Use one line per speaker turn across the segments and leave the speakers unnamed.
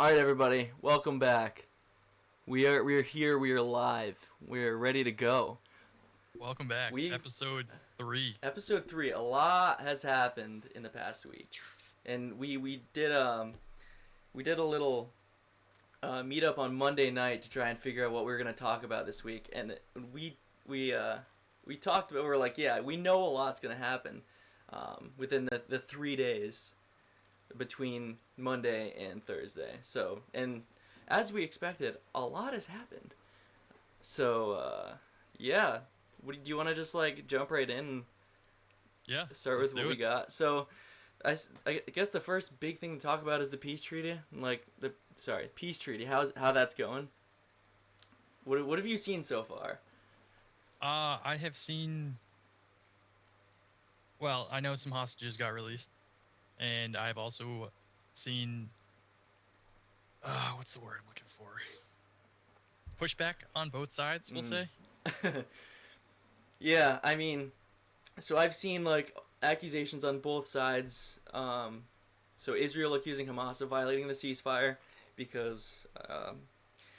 right, everybody, welcome back. We are here. We are live. We're ready to go.
Welcome back.
We
Episode 3.
Episode 3. A lot has happened in the past week, and we did a little meetup on Monday night to try and figure out what we were gonna talk about this week, and we uh, we talked about. We're like, yeah, we know a lot's gonna happen within the 3 days between Monday and Thursday. So, and as we expected, a lot has happened. So, yeah. Do you want to just like jump right in and
Yeah,
start
let's
with what
do
we
it.
got? So, I guess the first big thing to talk about is the peace treaty. Like peace treaty. How that's going? What have you seen so far?
I have seen. Well, I know some hostages got released, and I've also seen. What's the word I'm looking for? Pushback on both sides, we'll
Mm.
say.
Yeah, I mean, so I've seen like accusations on both sides. So Israel accusing Hamas of violating the ceasefire because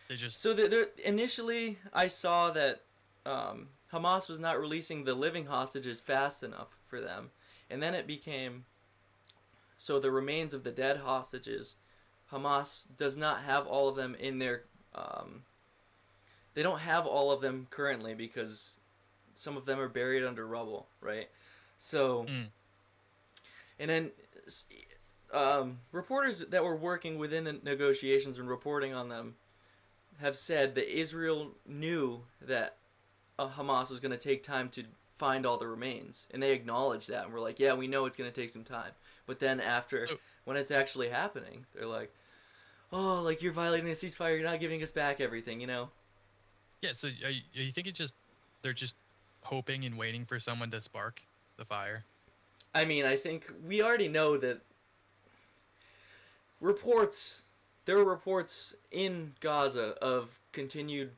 They just.
so initially I saw that Hamas was not releasing the living hostages fast enough for them, and then it became so the remains of the dead hostages. Hamas does not have all of them in their. They don't have all of them currently because some of them are buried under rubble, right? So,
Mm,
and then reporters that were working within the negotiations and reporting on them have said that Israel knew that Hamas was going to take time to find all the remains, and they acknowledged that and were like, "Yeah, we know it's going to take some time." But then after,
so,
when it's actually happening, they're like, "Oh, like you're violating the ceasefire. You're not giving us back everything," you know?
yeah, so you think they're just hoping and waiting for someone to spark the fire?
I mean, I think we already know that reports. There are reports in Gaza of continued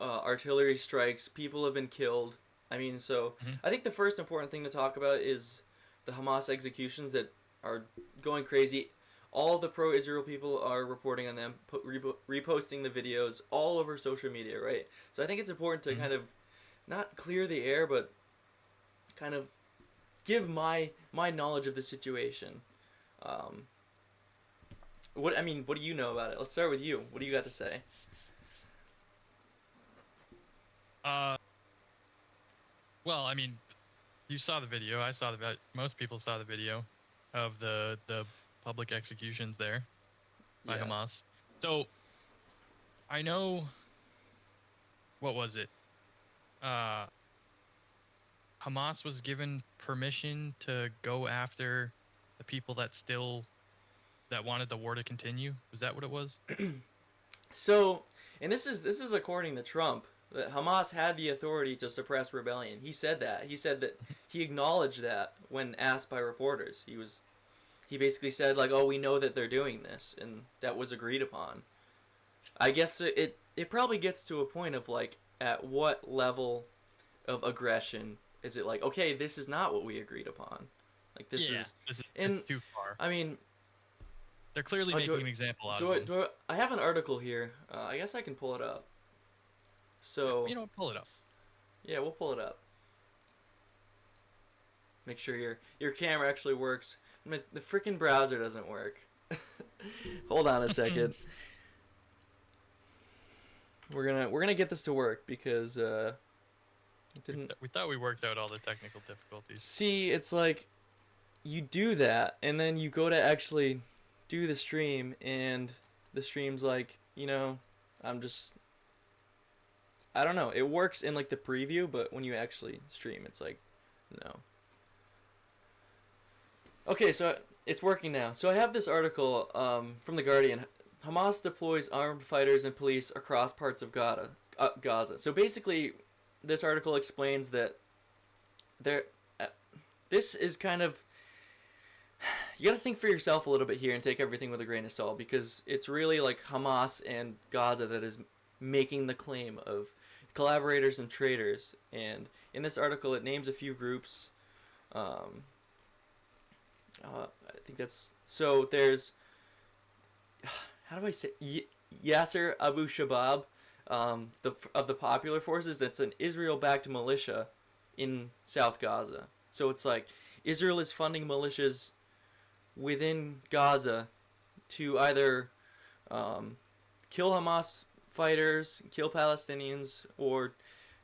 artillery strikes. People have been killed. I mean, so
Hmm.
I think the first important thing to talk about is the Hamas executions that are going crazy. All the pro-Israel people are reporting on them, reposting the videos all over social media, right? So I think it's important to
Hmm.
kind of not clear the air, but kind of give my knowledge of the situation. Um, what do you know about it? Let's start with you. What do you got to say?
Uh, well, I mean, you saw the video. I saw most people saw the video of the public executions there by
Yeah.
Hamas. So I know, what was it? Uh, Hamas was given permission to go after the people that wanted the war to continue. Was that what it was?
So, and this is according to Trump that Hamas had the authority to suppress rebellion. He said that. He said that he acknowledged that when asked by reporters. He basically said like, "Oh, we know that they're doing this," and that was agreed upon. I guess it probably gets to a point of like, at what level of aggression is it like, okay, this is not what we agreed upon. Like this
Yeah,
is,
it's
and
too far.
I mean,
They're clearly
oh,
making an example out of
do I,
them.
do I have an article here. I guess I can pull it up.
Yeah,
So
pull it up.
yeah, we'll pull it up. Make sure your camera actually works. The freaking browser doesn't work. Hold on a second. We're gonna get this to work because it didn't.
We thought we worked out all the technical difficulties.
See, it's like you do that and then you go to actually do the stream and the stream's like, I'm just I don't know. It works in like the preview, but when you actually stream, it's like no. Okay, so it's working now. So I have this article from the Guardian. Hamas deploys armed fighters and police across parts of Gaza. So basically, this article explains that there. This is kind of, you got to think for yourself a little bit here and take everything with a grain of salt, because it's really like Hamas and Gaza that is making the claim of collaborators and traitors. And in this article, it names a few groups. Um, I think that's so. There's how do I say Yasser Abu Shabab, of the popular forces. That's an Israel-backed militia in South Gaza. So it's like Israel is funding militias within Gaza to either um, kill Hamas fighters, kill Palestinians, or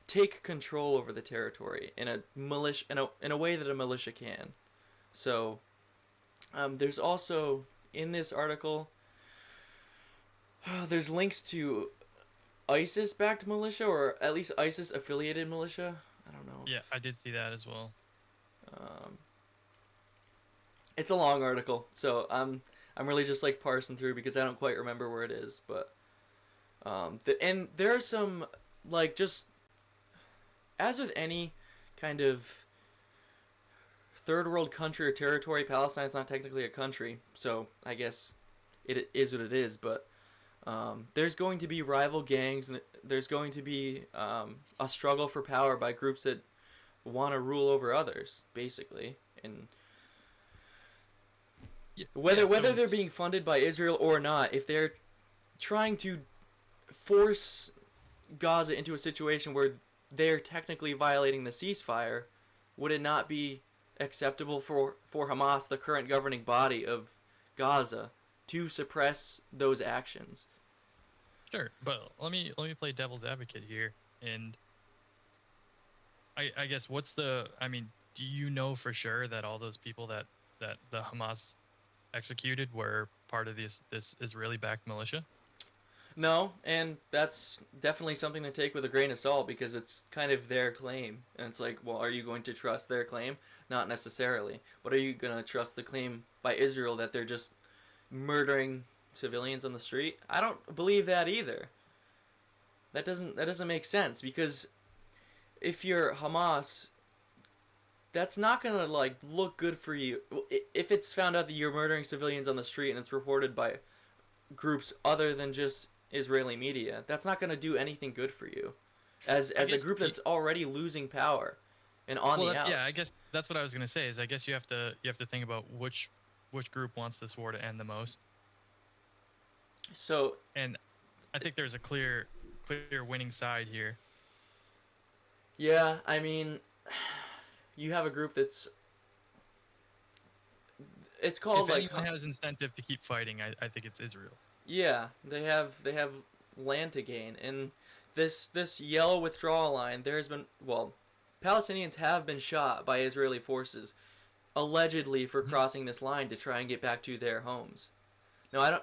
take control over the territory in a militia in a way that a militia can. So there's also in this article there's links to ISIS-backed militia or at least ISIS-affiliated militia. I don't know.
Yeah, I did see that as well.
Um, it's a long article, so I'm really just like parsing through because I don't quite remember where it is. But and there are some like just as with any kind of third world country or territory, Palestine's not technically a country, so I guess it is what it is. But there's going to be rival gangs, and there's going to be a struggle for power by groups that want to rule over others, basically. And whether they're being funded by Israel or not, if they're trying to force Gaza into a situation where they're technically violating the ceasefire, would it not be acceptable for Hamas, the current governing body of Gaza, to suppress those actions?
Sure, but let me play devil's advocate here, and I guess do you know for sure that all those people that the Hamas executed were part of this Israeli-backed militia?
No, and that's definitely something to take with a grain of salt because it's kind of their claim. And it's like, well, are you going to trust their claim? Not necessarily. But are you going to trust the claim by Israel that they're just murdering civilians on the street? I don't believe that either. That doesn't make sense because if you're Hamas, that's not going to like look good for you. If it's found out that you're murdering civilians on the street and it's reported by groups other than just Israeli media, that's not going to do anything good for you as a group that's already losing power and on the outs.
Yeah, I guess that's what I was going to say. Is I guess you have to think about which group wants this war to end the most.
So,
and I think there's a clear winning side here.
Yeah, I mean, you have a group that's it's called
if
like
anyone has incentive to keep fighting, I think it's Israel.
Yeah, they have land to gain, and this yellow withdrawal line. There's been Palestinians have been shot by Israeli forces, allegedly for crossing this line to try and get back to their homes. Now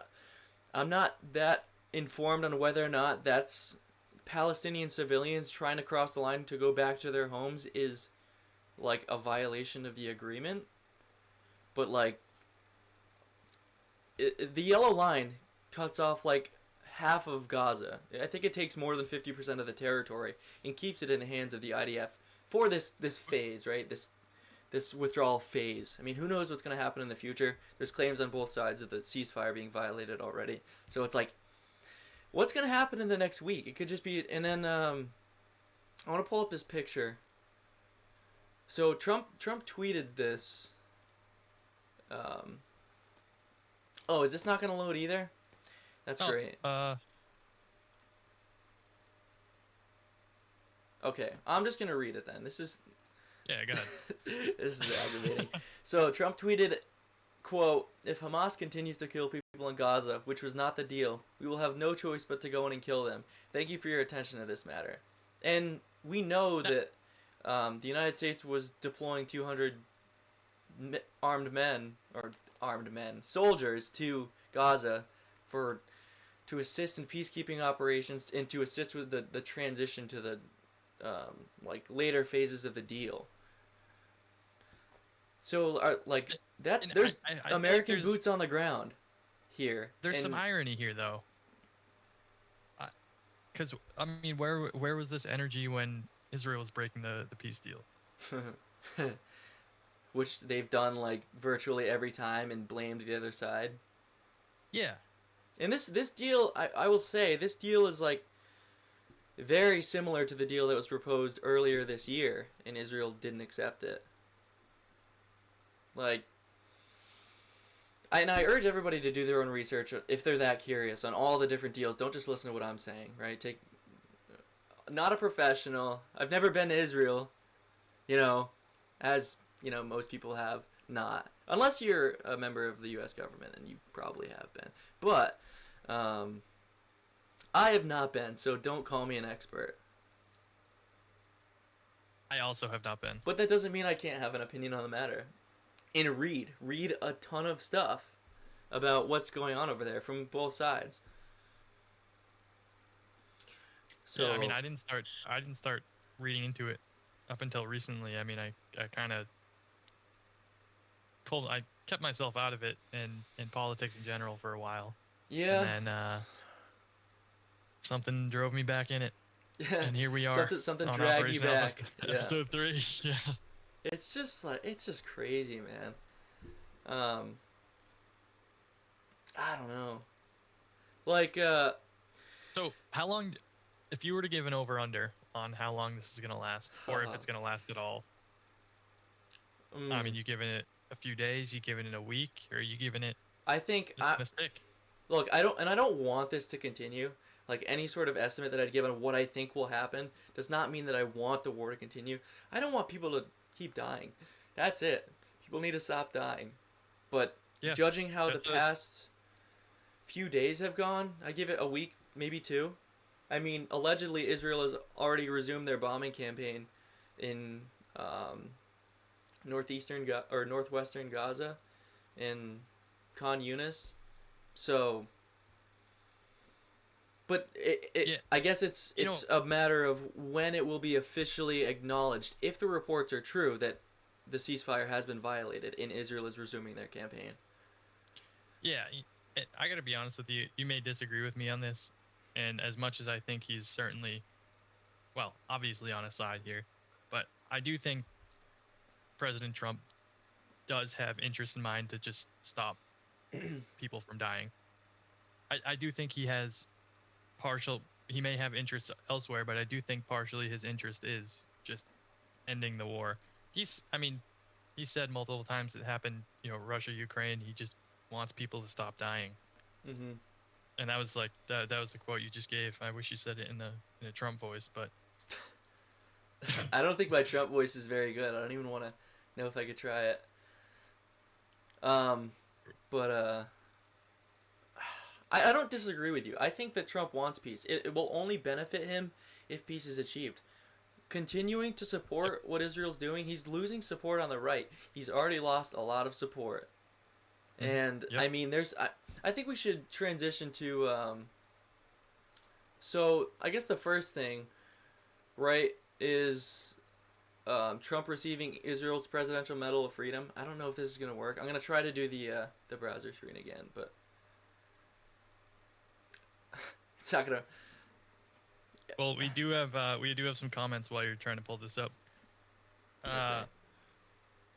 I'm not that informed on whether or not that's Palestinian civilians trying to cross the line to go back to their homes is like a violation of the agreement, but like the yellow line cuts off like half of Gaza. I think it takes more than 50% of the territory and keeps it in the hands of the IDF for this phase, right? This withdrawal phase. I mean, who knows what's going to happen in the future? There's claims on both sides of the ceasefire being violated already. So it's like, what's going to happen in the next week? It could just be, and then I want to pull up this picture. So Trump tweeted this. Oh, is this not going to load either? That's great. Okay, I'm just gonna read it then. This is.
Yeah, go ahead.
This is aggravating. So Trump tweeted, "Quote: If Hamas continues to kill people in Gaza, which was not the deal, we will have no choice but to go in and kill them. Thank you for your attention to this matter." And we know that the United States was deploying 200 soldiers to Gaza to assist in peacekeeping operations and to assist with the transition to the later phases of the deal. So there's American
like
boots on the ground here.
There's some irony here though. Because I mean, where was this energy when Israel was breaking the peace deal?
Which they've done like virtually every time and blamed the other side.
Yeah.
And this deal, I will say, this deal is like very similar to the deal that was proposed earlier this year, and Israel didn't accept it. Like, and I urge everybody to do their own research if they're that curious on all the different deals. Don't just listen to what I'm saying, right? Not a professional. I've never been to Israel, you know, as most people have not, unless you're a member of the U.S. government, and you probably have been. But I have not been, so don't call me an expert.
I also have not been.
But that doesn't mean I can't have an opinion on the matter. And read a ton of stuff about what's going on over there from both sides. So
yeah, I mean, I didn't start reading into it up until recently. I mean, I kind of I kept myself out of it in politics in general for a while.
Yeah.
And then something drove me back in it. And here we are.
something
on
dragged
Operation
you back.
Alpha, episode 3. Yeah.
It's just crazy, man. I don't know. Like
So how long, if you were to give an over/under on how long this is gonna last, or if it's gonna last at all? I mean, you giving it a few days? You giving it a week? Or are you giving it?
I think
it's gonna stick.
Look, I don't want this to continue. Like, any sort of estimate that I'd give on what I think will happen does not mean that I want the war to continue. I don't want people to keep dying. That's it. People need to stop dying. But
yeah,
judging how the past few days have gone, I give it a week, maybe 2. I mean, allegedly Israel has already resumed their bombing campaign in northwestern Gaza in Khan Yunis. So, but I guess it's a matter of when it will be officially acknowledged, if the reports are true, that the ceasefire has been violated and Israel is resuming their campaign.
Yeah, I gotta be honest with you. You may disagree with me on this, and as much as I think he's certainly, well, obviously on his side here, but I do think President Trump does have interest in mind to just stop people from dying. I do think he has he may have interests elsewhere, but I do think partially his interest is just ending the war. He said multiple times it happened, Russia, Ukraine, he just wants people to stop dying.
Mm-hmm.
And that was like, that was the quote you just gave. I wish you said it in a Trump voice, but
I don't think my Trump voice is very good. I don't even want to know if I could try it. But I don't disagree with you. I think that Trump wants peace. It will only benefit him if peace is achieved. Continuing to support what Israel's doing, he's losing support on the right. He's already lost a lot of support. And, I mean, I think we should transition to, so I guess the first thing, right, is Trump receiving Israel's Presidential Medal of Freedom. I don't know if this is going to work. I'm going to try to do the browser screen again, but it's not going to.
Well, we do have some comments while you're trying to pull this up.
Okay.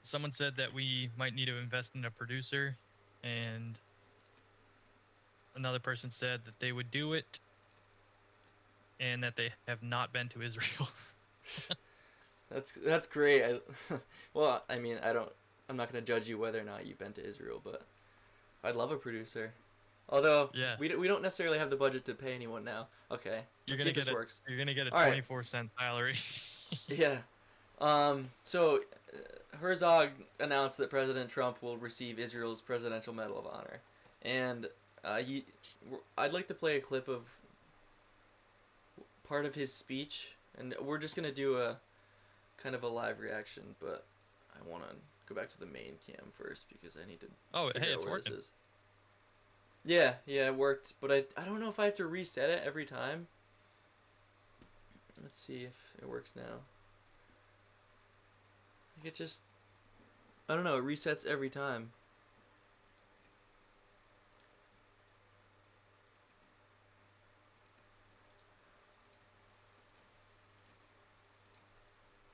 Someone said that we might need to invest in a producer, and another person said that they would do it, and that they have not been to Israel.
That's great. Well, I mean, I'm not going to judge you whether or not you've been to Israel, but I'd love a producer. Although, we don't necessarily have the budget to pay anyone now. Okay, let's see if this works.
You're going to get a 24-cent salary.
Yeah. So, Herzog announced that President Trump will receive Israel's Presidential Medal of Honor. And I'd like to play a clip of part of his speech. And we're just going to do a kind of a live reaction, but I want to go back to the main cam first because I need to figure out where this is. Yeah, it worked, but I don't know if I have to reset it every time. Let's see if it works now. It just, I don't know, it resets every time.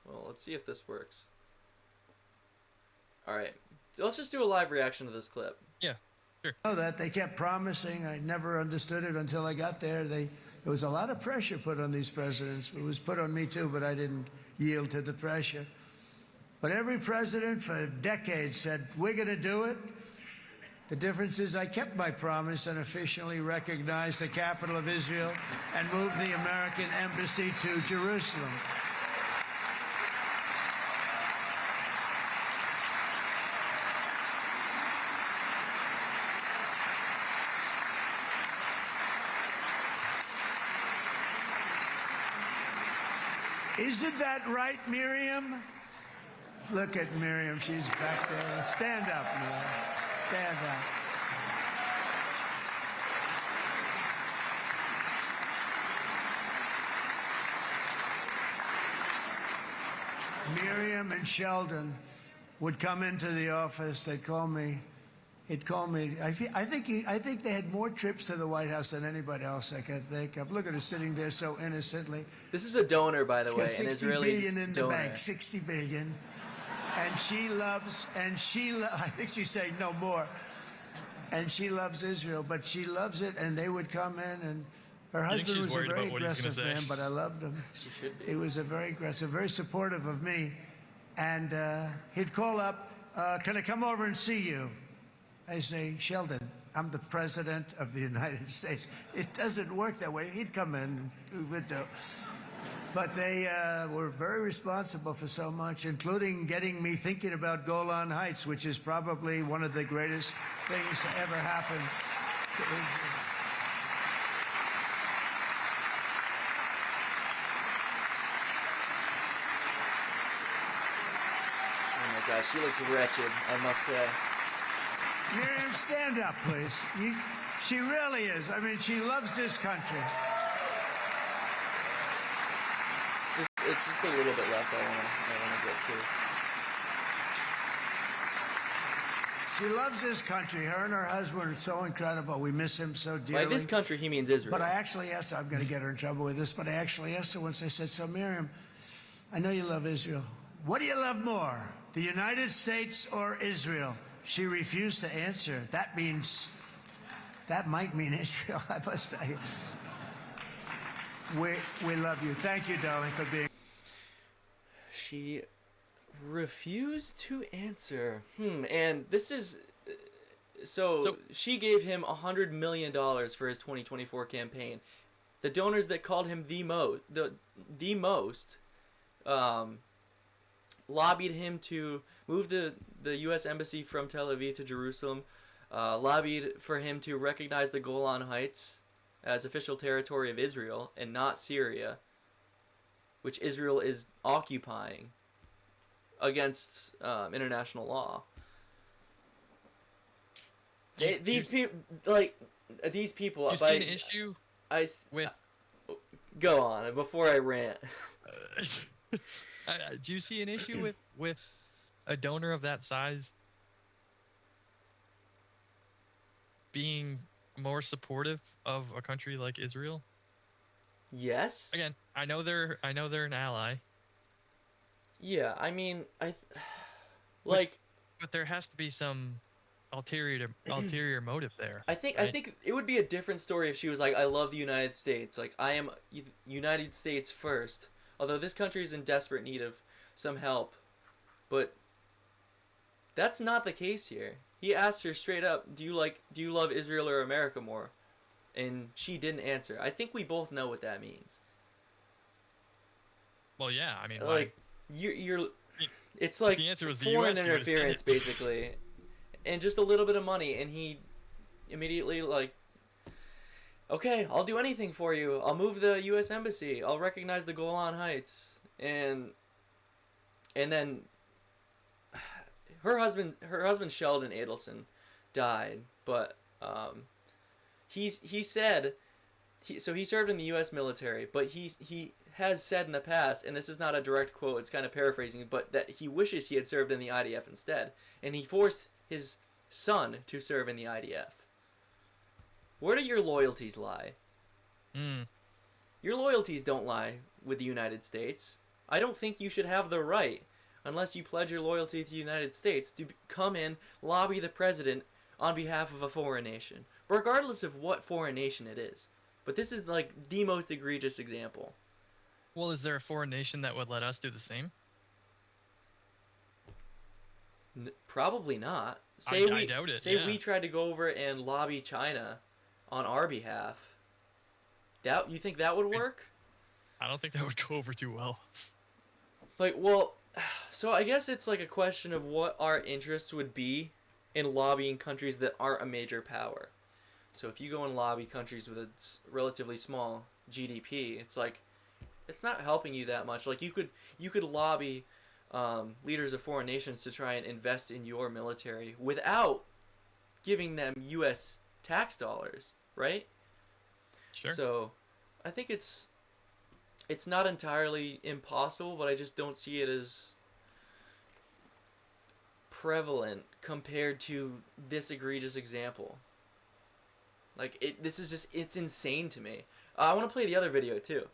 Well, let's see if this works. Alright, let's just do a live reaction to this clip.
Yeah. Sure.
I know that they kept promising. I never understood it until I got there. There was a lot of pressure put on these presidents. It was put on me too, but I didn't yield to the pressure. But every president for decades said, we're going to do it. The difference is I kept my promise and officially recognized the capital of Israel and moved the American embassy to Jerusalem. Isn't that right, Miriam? Look at Miriam. She's back there. Stand up, Miriam. Stand up. Miriam and Sheldon would come into the office. They'd call me. He'd call me. I think they had more trips to the White House than anybody else I could think of. Look at her sitting there so innocently.
This is a donor, by the
She's
way,
got
an
60
Israeli
billion in the
donor.
bank. 60 billion. And I think she's saying no more. And she loves Israel, but she loves it, and they would come in, and her
think
husband
she's
was a
worried
very
about what he's gonna
aggressive
say?
man, but I loved him.
She should be.
He was a very aggressive, very supportive of me. And he'd call up, can I come over and see you? I say, Sheldon, I'm the president of the United States. It doesn't work that way. He'd come in, we would do. But they were very responsible for so much, including getting me thinking about Golan Heights, which is probably one of the greatest things to ever happen to Israel.
Oh my gosh, she looks wretched, I must say.
Miriam, stand up, please. She really is. I mean, she loves this country.
It's just a little bit left I wanna get to.
She loves this country. Her and her husband are so incredible. We miss him so dearly.
By this country, he means Israel.
But I actually asked her, I'm going to get her in trouble with this, but I actually asked her once, I said, so Miriam, I know you love Israel. What do you love more, the United States or Israel? She refused to answer. That might mean Israel, I must say. We love you. Thank you, darling, for being.
She refused to answer. And this is so she gave him $100 million for his 2024 campaign. The donors that called him the most lobbied him to move the U.S. embassy from Tel Aviv to Jerusalem, lobbied for him to recognize the Golan Heights as official territory of Israel and not Syria, which Israel is occupying against international law. These people.
You see an issue with?
Go on before I rant.
Do you see an issue with a donor of that size being more supportive of a country like Israel?
Yes.
Again, I know they're an ally.
Yeah, I mean,
But there has to be some ulterior motive there.
I think
right?
it would be a different story if she was like, I love the United States, like I am United States first. Although this country is in desperate need of some help, but that's not the case here. He asked her straight up, do you love Israel or America more? And she didn't answer. I think we both know what that means.
Well, yeah, I mean,
like you're it's like
the answer was the
foreign
US, you would've said
interference
it.
basically, and just a little bit of money, and he immediately like, okay, I'll do anything for you. I'll move the U.S. embassy. I'll recognize the Golan Heights, and then her husband Sheldon Adelson died, but he said he served in the U.S. military, but he has said in the past, and this is not a direct quote, it's kind of paraphrasing, but that he wishes he had served in the IDF instead, and he forced his son to serve in the IDF. Where do your loyalties lie? Your loyalties don't lie with the United States. I don't think you should have the right, unless you pledge your loyalty to the United States, to come in, lobby the president on behalf of a foreign nation, regardless of what foreign nation it is. But this is like the most egregious example.
Well, is there a foreign nation that would let us do the same?
Probably not.
I doubt it.
Say we tried to go over and lobby China on our behalf. You think that would work?
I don't think that would go over too well.
Like, well, so I guess it's like a question of what our interests would be in lobbying countries that aren't a major power. So if you go and lobby countries with a relatively small GDP, it's like it's not helping you that much. Like you could lobby leaders of foreign nations to try and invest in your military without giving them U.S. tax dollars, right?
Sure.
So I think it's not entirely impossible, but I just don't see it as prevalent compared to this egregious example. Like it's insane to me. I want to play the other video too.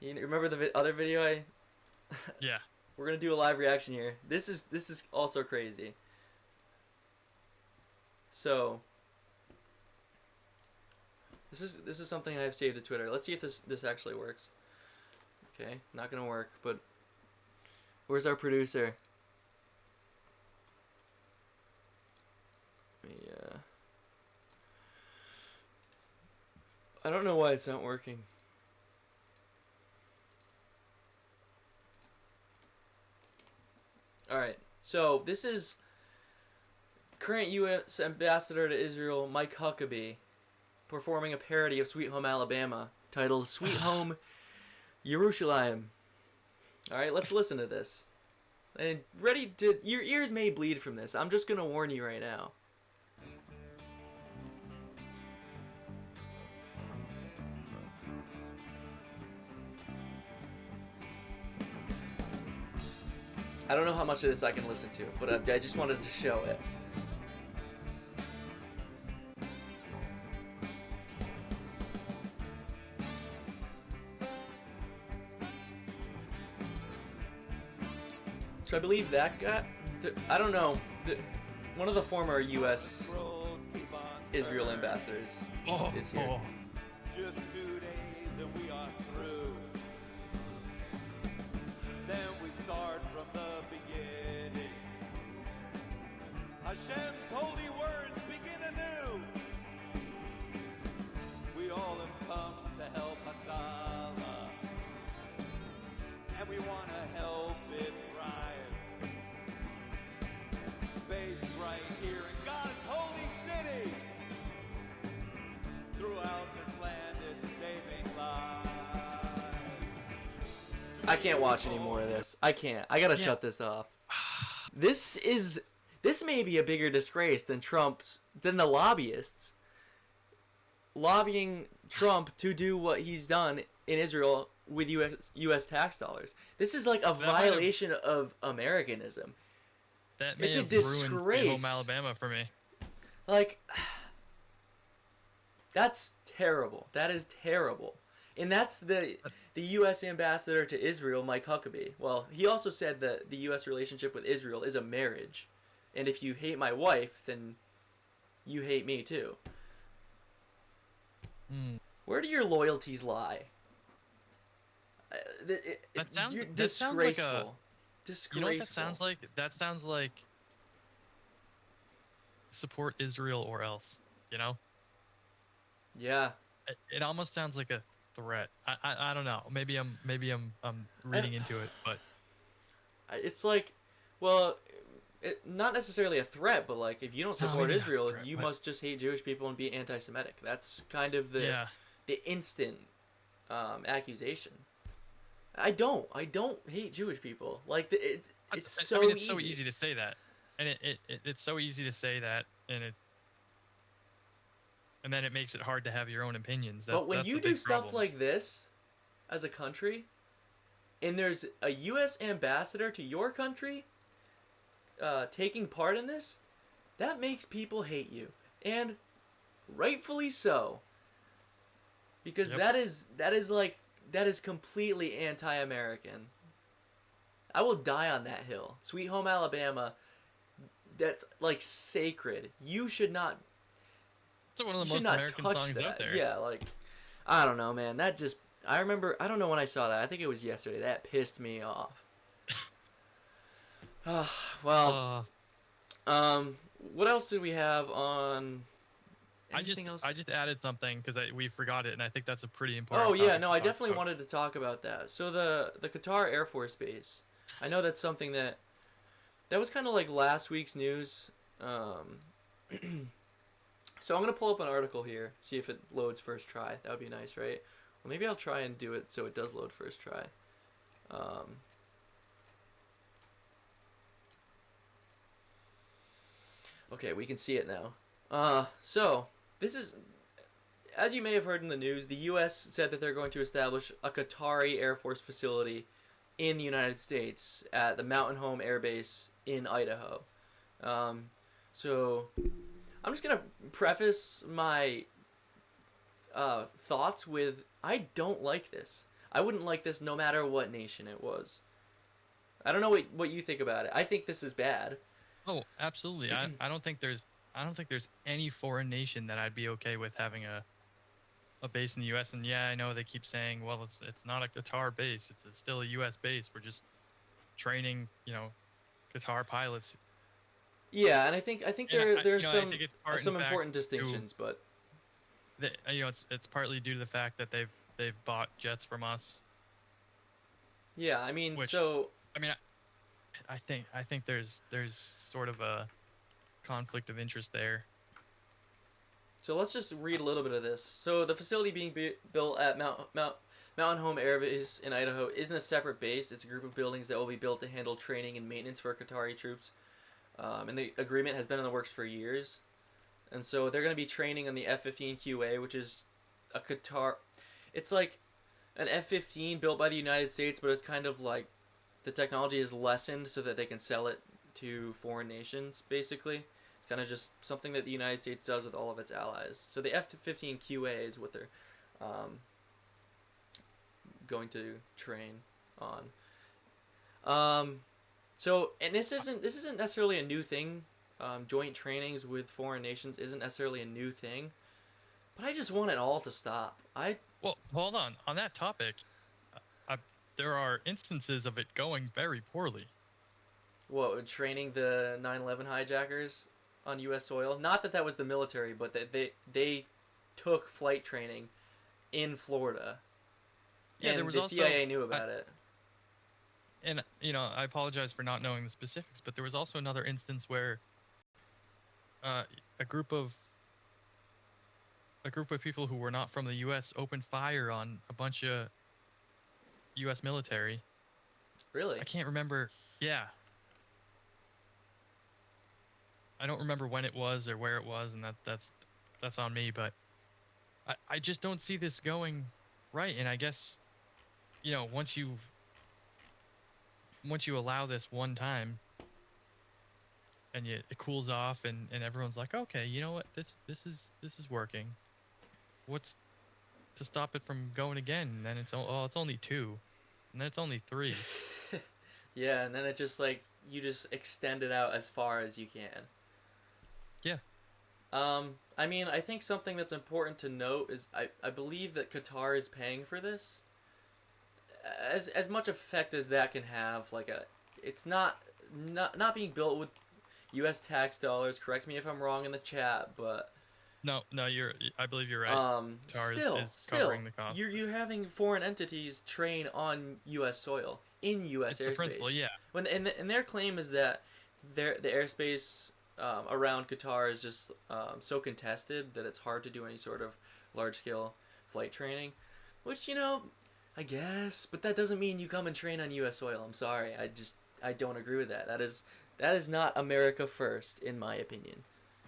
You remember the other video
Yeah.
We're gonna do a live reaction here. This is also crazy. So this is something I've saved to Twitter. Let's see if this actually works. Okay, not gonna work. But where's our producer? I don't know why it's not working. Alright, so this is current U.S. Ambassador to Israel, Mike Huckabee, performing a parody of Sweet Home Alabama, titled Sweet Home Yerushalayim. Alright, let's listen to this. And your ears may bleed from this. I'm just gonna warn you right now. I don't know how much of this I can listen to, but I just wanted to show it. So I believe that guy, I don't know, one of the former U.S. Israel ambassadors is here.
Just 2 days and we are through. Then we start from the beginning. Hashem's holy words begin anew. We all have come to help Hatzalah, and we want to help it thrive. Based right here in God's holy city. Throughout this land, it's saving lives.
I can't watch any more of this. I can't. I gotta shut this off. This may be a bigger disgrace than the lobbyists lobbying Trump to do what he's done in Israel with U.S. tax dollars. This is like a violation of Americanism.
That may
It's a
have ruined
disgrace.
Sweet Home Alabama for me.
Like, that's terrible. That is terrible. And that's the U.S. ambassador to Israel, Mike Huckabee. Well, he also said that the U.S. relationship with Israel is a marriage. And if you hate my wife, then you hate me too. Where do your loyalties lie?
That sounds like
disgraceful. Disgraceful.
You know what that sounds like? That sounds like support Israel or else. You know?
Yeah.
It almost sounds like a threat. I don't know. Maybe I'm reading into it, but
it's like, well, not necessarily a threat, but like if you don't support Israel, you must just hate Jewish people and be anti-Semitic. That's kind of the instant accusation. I don't hate Jewish people. Like it's so easy.
It's so easy to say that, and it's so easy to say that, and then it makes it hard to have your own opinions.
But when you do stuff like this as a country, and there's a U.S. ambassador to your country taking part in this, that makes people hate you, and rightfully so. Because that is completely anti-American. I will die on that hill. Sweet Home Alabama, that's like sacred. You should not.
It's one of the most American songs out there.
Yeah, like, I don't know, man. I remember, I don't know when I saw that. I think it was yesterday. That pissed me off. Well, What else did we have on? Anything else?
I just added something because we forgot it, and I think that's a pretty important.
Oh yeah,
topic
no,
to
I
talk
definitely
about.
wanted to talk about that. So the Qatar Air Force Base. I know that's something that was kind of like last week's news. Um, so I'm gonna pull up an article here, see if it loads first try. That would be nice, right? Well, maybe I'll try and do it so it does load first try. Um, okay, we can see it now. So this is, as you may have heard in the news, the U.S. said that they're going to establish a Qatari Air Force facility in the United States at the Mountain Home Air Base in Idaho. Um, so I'm just gonna preface my thoughts with I don't like this. I wouldn't like this no matter what nation it was. I don't know what you think about it. I think this is bad.
Oh, absolutely. I don't think there's any foreign nation that I'd be okay with having a base in the U.S. And yeah, I know they keep saying, well, it's not a Qatar base. Still a U.S. base. We're just training, Qatar pilots.
Yeah, and I think
And
there's
I think it's part in
some
fact
important distinctions, but
it's partly due to the fact that they've bought jets from us,
yeah, I mean,
which
so
I mean, I think there's sort of a conflict of interest there.
So let's just read a little bit of this. So the facility being built at Mountain Home Air Base in Idaho isn't a separate base. It's a group of buildings that will be built to handle training and maintenance for Qatari troops. And the agreement has been in the works for years. And so they're going to be training on the F-15QA, which is a Qatar. It's like an F-15 built by the United States, but it's kind of like the technology is lessened so that they can sell it to foreign nations, basically. It's kind of just something that the United States does with all of its allies. So the F-15QA is what they're going to train on. So, and this isn't necessarily a new thing. Joint trainings with foreign nations isn't necessarily a new thing, but I just want it all to stop.
Well, hold on. On that topic, I, there are instances of it going very poorly.
Training the 9/11 hijackers on U.S. soil. Not that that was the military, but that they took flight training in Florida,
Yeah,
and
there was
the
also,
CIA knew about it.
and I apologize for not knowing the specifics, but there was also another instance where a group of people who were not from the U.S. opened fire on a bunch of U.S. military.
Really?
I can't remember. Yeah, I don't remember when it was or where it was, and that's on me. But I just don't see this going right. And I guess once you allow this one time, and it cools off, and everyone's like, okay, you know what, this is working. What's to stop it from going again? And then it's only 2, and then it's only 3.
Yeah, and then it just like you just extend it out as far as you can.
Yeah.
I mean, I think something that's important to note is I believe that Qatar is paying for this. As much effect as that can have, it's not being built with U.S. tax dollars. Correct me if I'm wrong in the chat, but
No, I believe you're right. Qatar is covering the cost.
you're having foreign entities train on U.S. soil in U.S.
It's the
airspace.
principle, yeah.
And their claim is that the airspace around Qatar is just so contested that it's hard to do any sort of large scale flight training, which I guess, but that doesn't mean you come and train on U.S. soil. I'm sorry, I don't agree with that. That is not America first, in my opinion.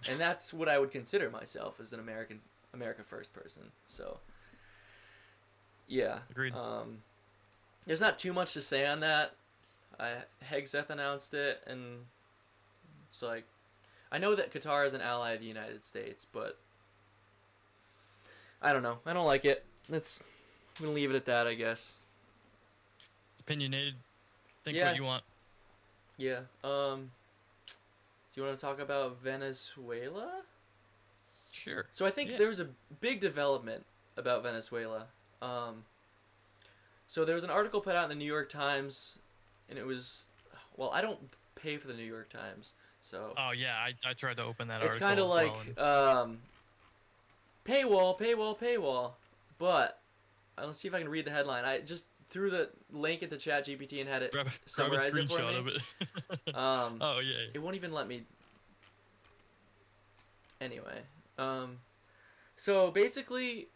And that's what I would consider myself as an America first person. So, yeah.
Agreed.
There's not too much to say on that. Hegseth announced it, and it's like, I know that Qatar is an ally of the United States, but I don't know. I don't like it. I'm gonna leave it at that, I guess.
Opinionated. Think
Yeah.
what you want.
Yeah. Do you want to talk about Venezuela?
Sure.
So I think there was a big development about Venezuela. So there was an article put out in the New York Times, and it was, well, I don't pay for the New York Times, So
Oh yeah, I tried to open that
it's
article
kind of
as
like
well. And
paywall. But let's see if I can read the headline. I just threw the link at the chat GPT and had it
grab a
summarize it for
screenshot
me.
of it.
Um,
Oh yeah.
it won't even let me. Anyway, so basically,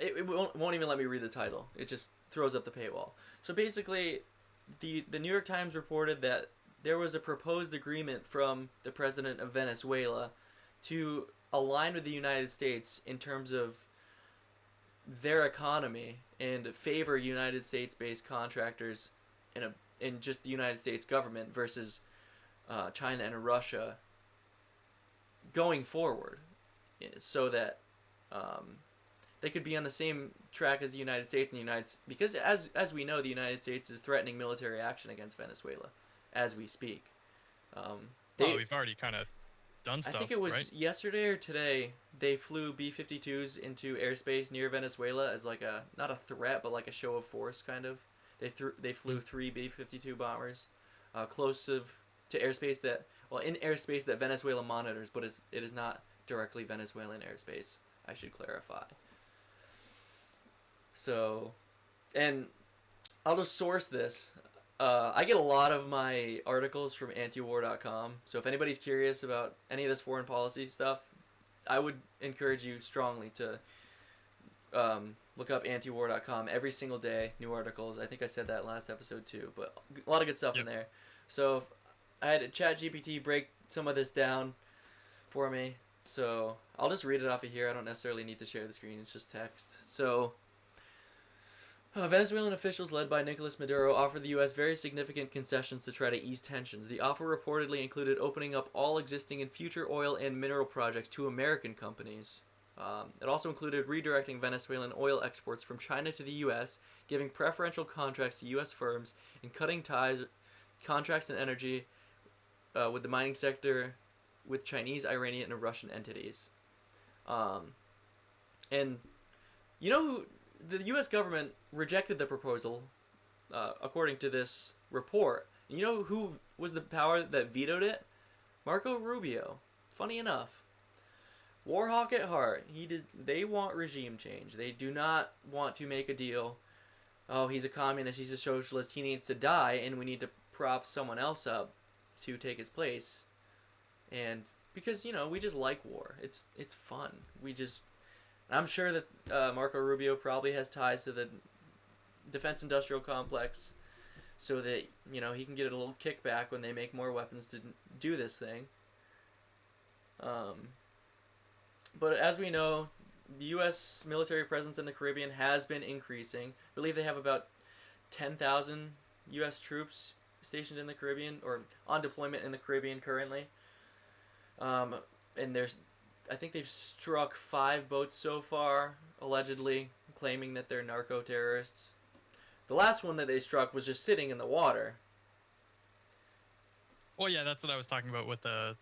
it won't even let me read the title. It just throws up the paywall. So basically, the New York Times reported that there was a proposed agreement from the president of Venezuela to align with the United States in terms of their economy and favor United States-based contractors in just the United States government versus China and Russia going forward, so that they could be on the same track as the United States, and because as we know, the United States is threatening military action against Venezuela as we speak.
Oh, we've already kind of done
I
stuff,
think it was
right?
yesterday or today they flew B-52s into airspace near Venezuela as like a not a threat but like a show of force kind of. They flew 3 B-52 bombers close to airspace that in airspace that Venezuela monitors, but it is not directly Venezuelan airspace. I should clarify. So, and I'll just source this. I get a lot of my articles from antiwar.com, so if anybody's curious about any of this foreign policy stuff, I would encourage you strongly to look up antiwar.com every single day, new articles. I think I said that last episode too, but a lot of good stuff in there. So I had ChatGPT break some of this down for me, so I'll just read it off of here. I don't necessarily need to share the screen, it's just text. So Venezuelan officials led by Nicolas Maduro offered the U.S. very significant concessions to try to ease tensions. The offer reportedly included opening up all existing and future oil and mineral projects to American companies. It also included redirecting Venezuelan oil exports from China to the U.S., giving preferential contracts to U.S. firms, and cutting contracts and energy with the mining sector with Chinese, Iranian, and Russian entities. And you know who... The U.S. government rejected the proposal, according to this report. And you know who was the power that vetoed it? Marco Rubio. Funny enough. Warhawk at heart. They want regime change. They do not want to make a deal. Oh, he's a communist, he's a socialist, he needs to die, and we need to prop someone else up to take his place. And because, we just like war. It's fun. I'm sure that Marco Rubio probably has ties to the defense industrial complex so that, he can get a little kickback when they make more weapons to do this thing. But as we know, the U.S. military presence in the Caribbean has been increasing. I believe they have about 10,000 U.S. troops stationed in the Caribbean or on deployment in the Caribbean currently. And I think they've struck 5 boats so far, allegedly, claiming that they're narco-terrorists. The last one that they struck was just sitting in the water.
Well, yeah, that's what I was talking about with the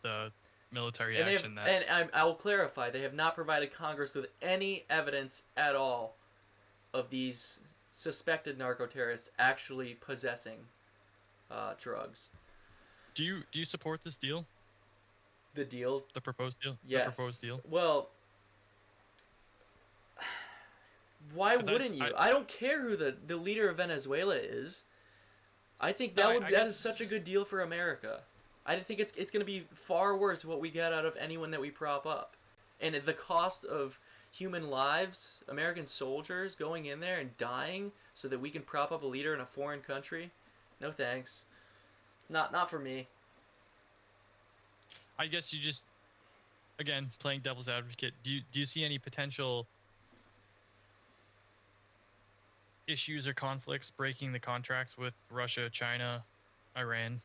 military
And
action.
I will clarify, they have not provided Congress with any evidence at all of these suspected narco-terrorists actually possessing drugs.
Do you support this deal?
The deal?
The proposed deal?
Yes.
The proposed deal?
Well, why wouldn't you? I don't care who the leader of Venezuela is. I think that is such a good deal for America. I think it's going to be far worse what we get out of anyone that we prop up. And the cost of human lives, American soldiers going in there and dying so that we can prop up a leader in a foreign country? No thanks. It's not for me.
I guess you just, again, playing devil's advocate, do you see any potential issues or conflicts breaking the contracts with Russia, China, Iran?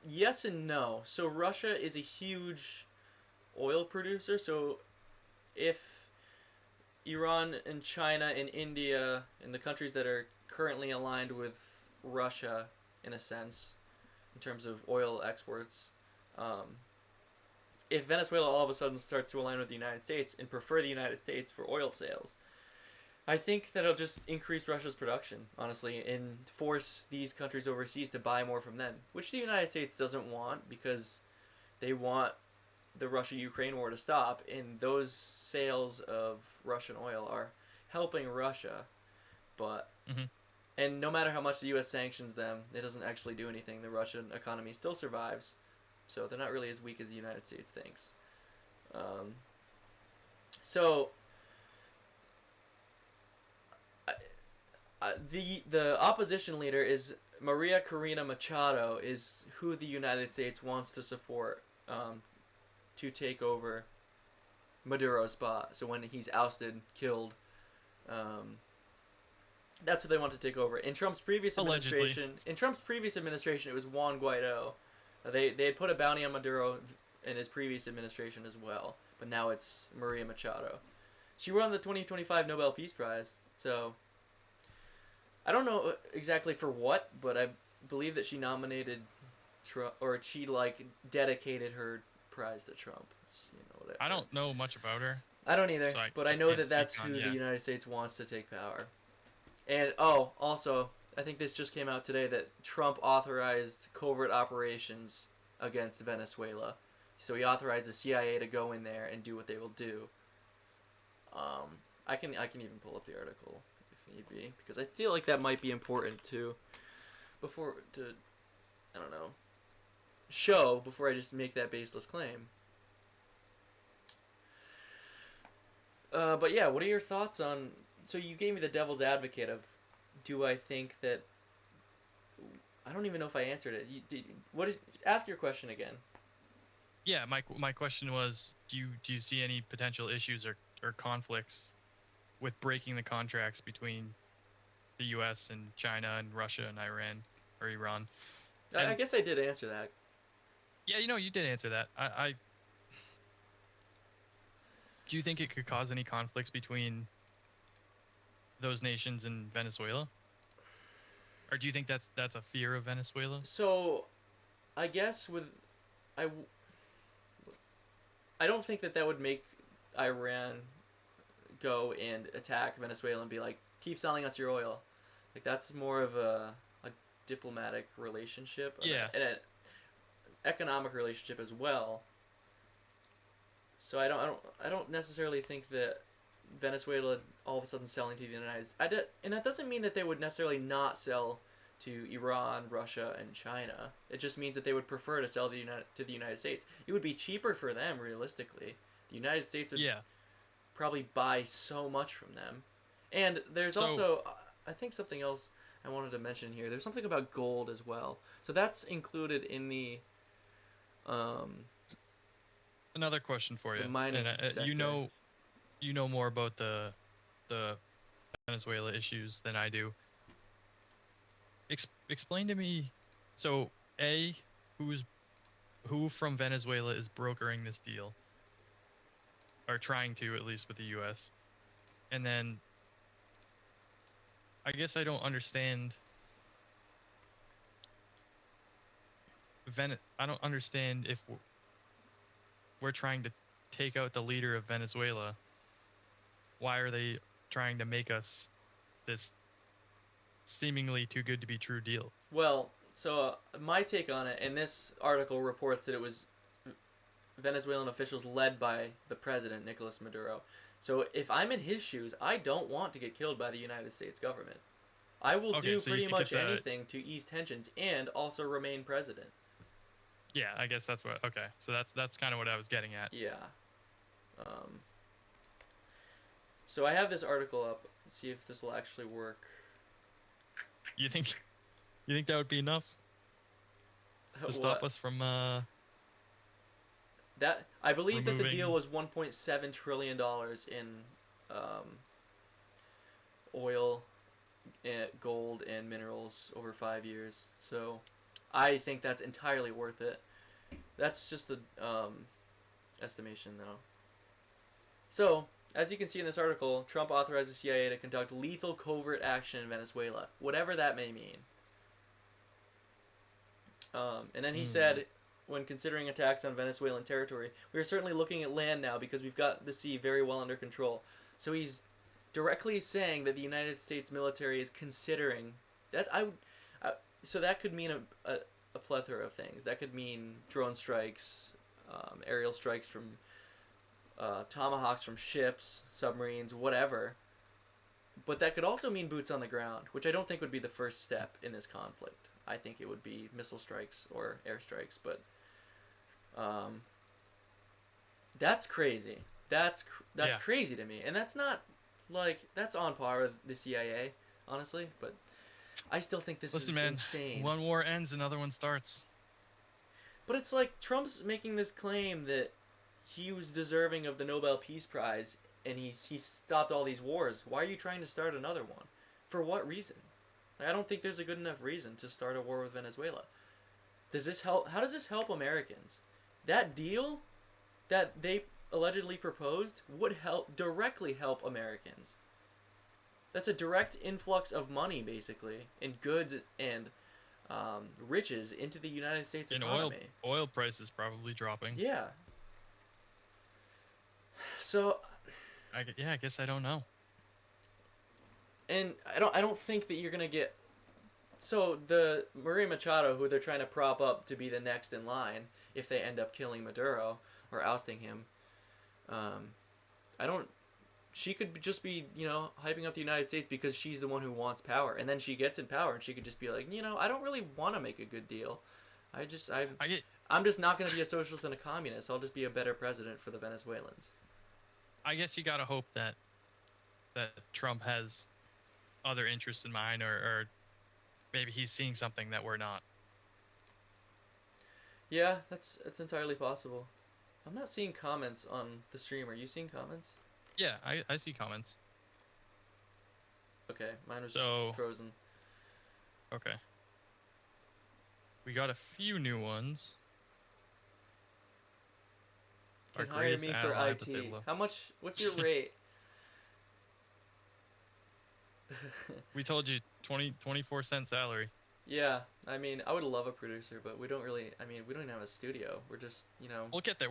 Yes and no. So Russia is a huge oil producer. So if Iran and China and India and the countries that are currently aligned with Russia, in a sense, in terms of oil exports, if Venezuela all of a sudden starts to align with the United States and prefer the United States for oil sales, I think that it'll just increase Russia's production, honestly, and force these countries overseas to buy more from them, which the United States doesn't want because they want the Russia-Ukraine war to stop, and those sales of Russian oil are helping Russia, but
Hmm.
and no matter how much the U.S. sanctions them, it doesn't actually do anything. The Russian economy still survives, so they're not really as weak as the United States thinks. Um, so the opposition leader is Maria Corina Machado, is who the United States wants to support to take over Maduro's spot. So when he's ousted, killed, um, that's what they want to take over. In Trump's previous
Allegedly.
administration, it was Juan Guaido. They had put a bounty on Maduro in his previous administration as well, but now it's Maria Machado. She won the 2025 Nobel Peace Prize, so I don't know exactly for what, but I believe that she nominated Trump, or she like dedicated her prize to Trump. You know, whatever.
I don't know much about her.
I don't either,
So
but I know
can't
that that's
speak on-
who
yeah.
the United States wants to take power. And also, I think this just came out today that Trump authorized covert operations against Venezuela. So he authorized the CIA to go in there and do what they will do. I can even pull up the article if need be, because I feel like that might be important to I don't know, show before I just make that baseless claim. But yeah, what are your thoughts on? So you gave me the devil's advocate of, do I think that? I don't even know if I answered it. Ask your question again?
Yeah, my question was, do you see any potential issues or conflicts with breaking the contracts between the U.S. and China and Russia and Iran or Iran?
I
And
guess I did answer that.
yeah, you did answer that. I do you think it could cause any conflicts between those nations and Venezuela? Or do you think that's a fear of Venezuela?
So, I guess I, I don't think that would make Iran go and attack Venezuela and be like, keep selling us your oil. Like that's more of a diplomatic relationship,
Yeah.
and an economic relationship as well. So I don't necessarily think that Venezuela all of a sudden selling to the United States. And that doesn't mean that they would necessarily not sell to Iran, Russia, and China. It just means that they would prefer to sell to the United States. It would be cheaper for them, realistically. The United States would
Yeah.
probably buy so much from them. And there's
So-
also, I think something else I wanted to mention here. There's something about gold as well. So that's included in the
Another question for you.
the mining
and
sector.
you know more about the Venezuela issues than I do. Explain to me. So, who from Venezuela is brokering this deal, or trying to, at least with the U.S. And then, I guess I don't understand. I don't understand if we're trying to take out the leader of Venezuela. Why are they trying to make us this seemingly too good to be true deal?
Well, so my take on it, and this article reports that it was Venezuelan officials led by the president, Nicolas Maduro. So if I'm in his shoes, I don't want to get killed by the United States government. I will
Okay,
do
so you
pretty
think
much
it's
anything to ease tensions and also remain president.
Yeah, I guess that's what. Okay, so that's kind of what I was getting at.
Yeah. So I have this article up. Let's see if this will actually work.
You think that would be enough to stop
What?
us from?
That I believe that the
Removing-
deal was $1.7 trillion in oil, gold, and minerals over 5 years. So I think that's entirely worth it. That's just a estimation, though. So, as you can see in this article, Trump authorized the CIA to conduct lethal covert action in Venezuela, whatever that may mean. And then he said, when considering attacks on Venezuelan territory, we are certainly looking at land now because we've got the sea very well under control. So he's directly saying that the United States military is considering that. So that could mean a plethora of things. That could mean drone strikes, aerial strikes from tomahawks from ships, submarines, whatever. But that could also mean boots on the ground, which I don't think would be the first step in this conflict. I think it would be missile strikes or airstrikes, but that's crazy. That's
Yeah.
crazy to me, and that's not like that's on par with the CIA, honestly. But I still think this
Listen,
is
man.
insane.
One war ends, another one starts.
But it's like Trump's making this claim that he was deserving of the Nobel Peace Prize, and he stopped all these wars. Why are you trying to start another one? For what reason? Like, I don't think there's a good enough reason to start a war with Venezuela. Does this help? How does this help Americans? That deal that they allegedly proposed would directly help Americans. That's a direct influx of money, basically, and goods and riches into the United States
And
economy.
oil prices probably dropping.
Yeah. So,
I guess I don't know.
and I don't think that you're gonna get. So the Maria Machado, who they're trying to prop up to be the next in line if they end up killing Maduro or ousting him, I don't. She could just be, hyping up the United States because she's the one who wants power, and then she gets in power, and she could just be like, I don't really want to make a good deal. I'm just not going to be a socialist and a communist. I'll just be a better president for the Venezuelans.
I guess you gotta hope that Trump has other interests in mind, or maybe he's seeing something that we're not.
Yeah, that's entirely possible. I'm not seeing comments on the stream. Are you seeing comments?
Yeah, I see comments.
Okay, mine was
So-
just frozen.
Okay. We got a few new ones. Our
Can hire
greatest
me for
ally, but they
IT.
love-
How much? What's your rate?
We told you 24-cent salary.
Yeah, I mean, I would love a producer, but we don't really. I mean, we don't even have a studio. We're just,
We'll get there.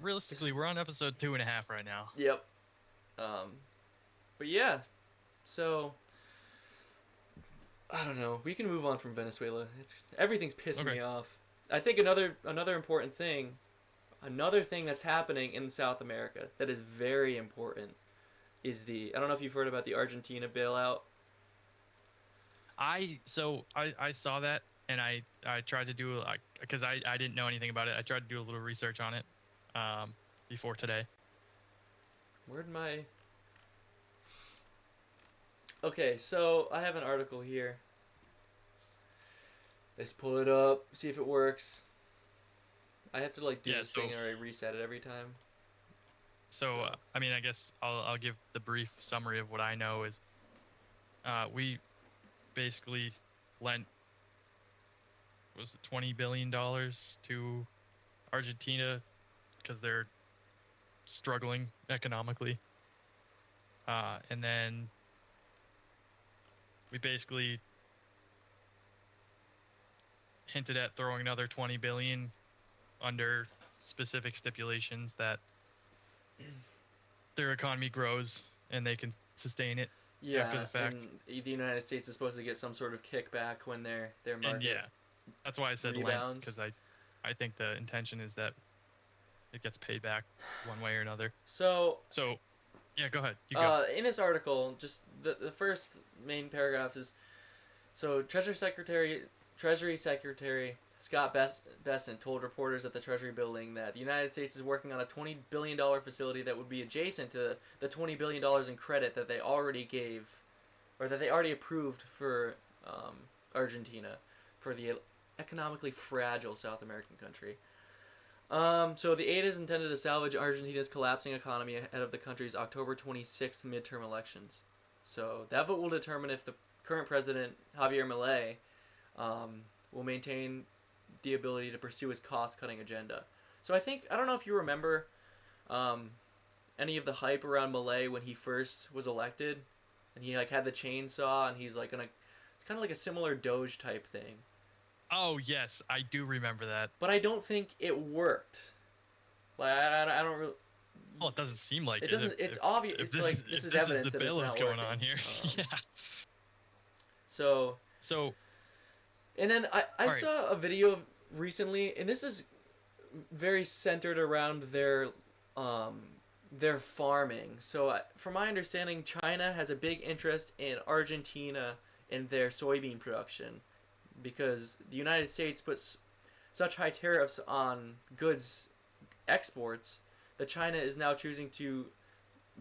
Realistically, we're on episode 2.5 right now.
Yep. But yeah, so I don't know. We can move on from Venezuela. Everything's pissing
Okay.
me off. I think another important thing, another thing that's happening in South America that is very important is I don't know if you've heard about the Argentina bailout.
I saw that, and I tried to do, because I didn't know anything about it. I tried to do a little research on it before today.
Where'd my... Okay, so I have an article here. Let's pull it up, see if it works. I have to do
Yeah,
this thing and I reset it every time.
So, I guess I'll give the brief summary of what I know is we basically lent, was it $20 billion to Argentina because they're struggling economically. And then we basically hinted at throwing another 20 billion under specific stipulations that their economy grows and they can sustain it.
Yeah,
after the fact.
and the United States is supposed to get some sort of kickback when their market
And yeah, that's why I said lent,
rebounds.
because I think the intention is that it gets paid back one way or another.
So,
Yeah, go ahead. You go.
in this article, just the first main paragraph is, so Treasury Secretary Scott Bessent told reporters at the Treasury building that the United States is working on a $20 billion facility that would be adjacent to the $20 billion in credit that they already gave, or that they already approved for Argentina, for the economically fragile South American country. So the aid is intended to salvage Argentina's collapsing economy ahead of the country's October 26th midterm elections. So that vote will determine if the current president, Javier Milei, will maintain the ability to pursue his cost-cutting agenda. So I don't know if you remember any of the hype around Milei when he first was elected, and he had the chainsaw, and he's it's kind of like a similar Doge type thing.
Oh yes, I do remember that.
But I don't think it worked. I don't really.
Well, it doesn't seem like
it
it.
doesn't. It's obvious.
If
It's
this
like
is,
this
if
is
this is
evidence
the
that it's
bill
not
that's going
working.
on here. Yeah.
So
So,
and then I
all right.
saw a video recently, and this is very centered around um their farming. So from my understanding, China has a big interest in Argentina in their soybean production because the United States puts such high tariffs on goods exports that China is now choosing to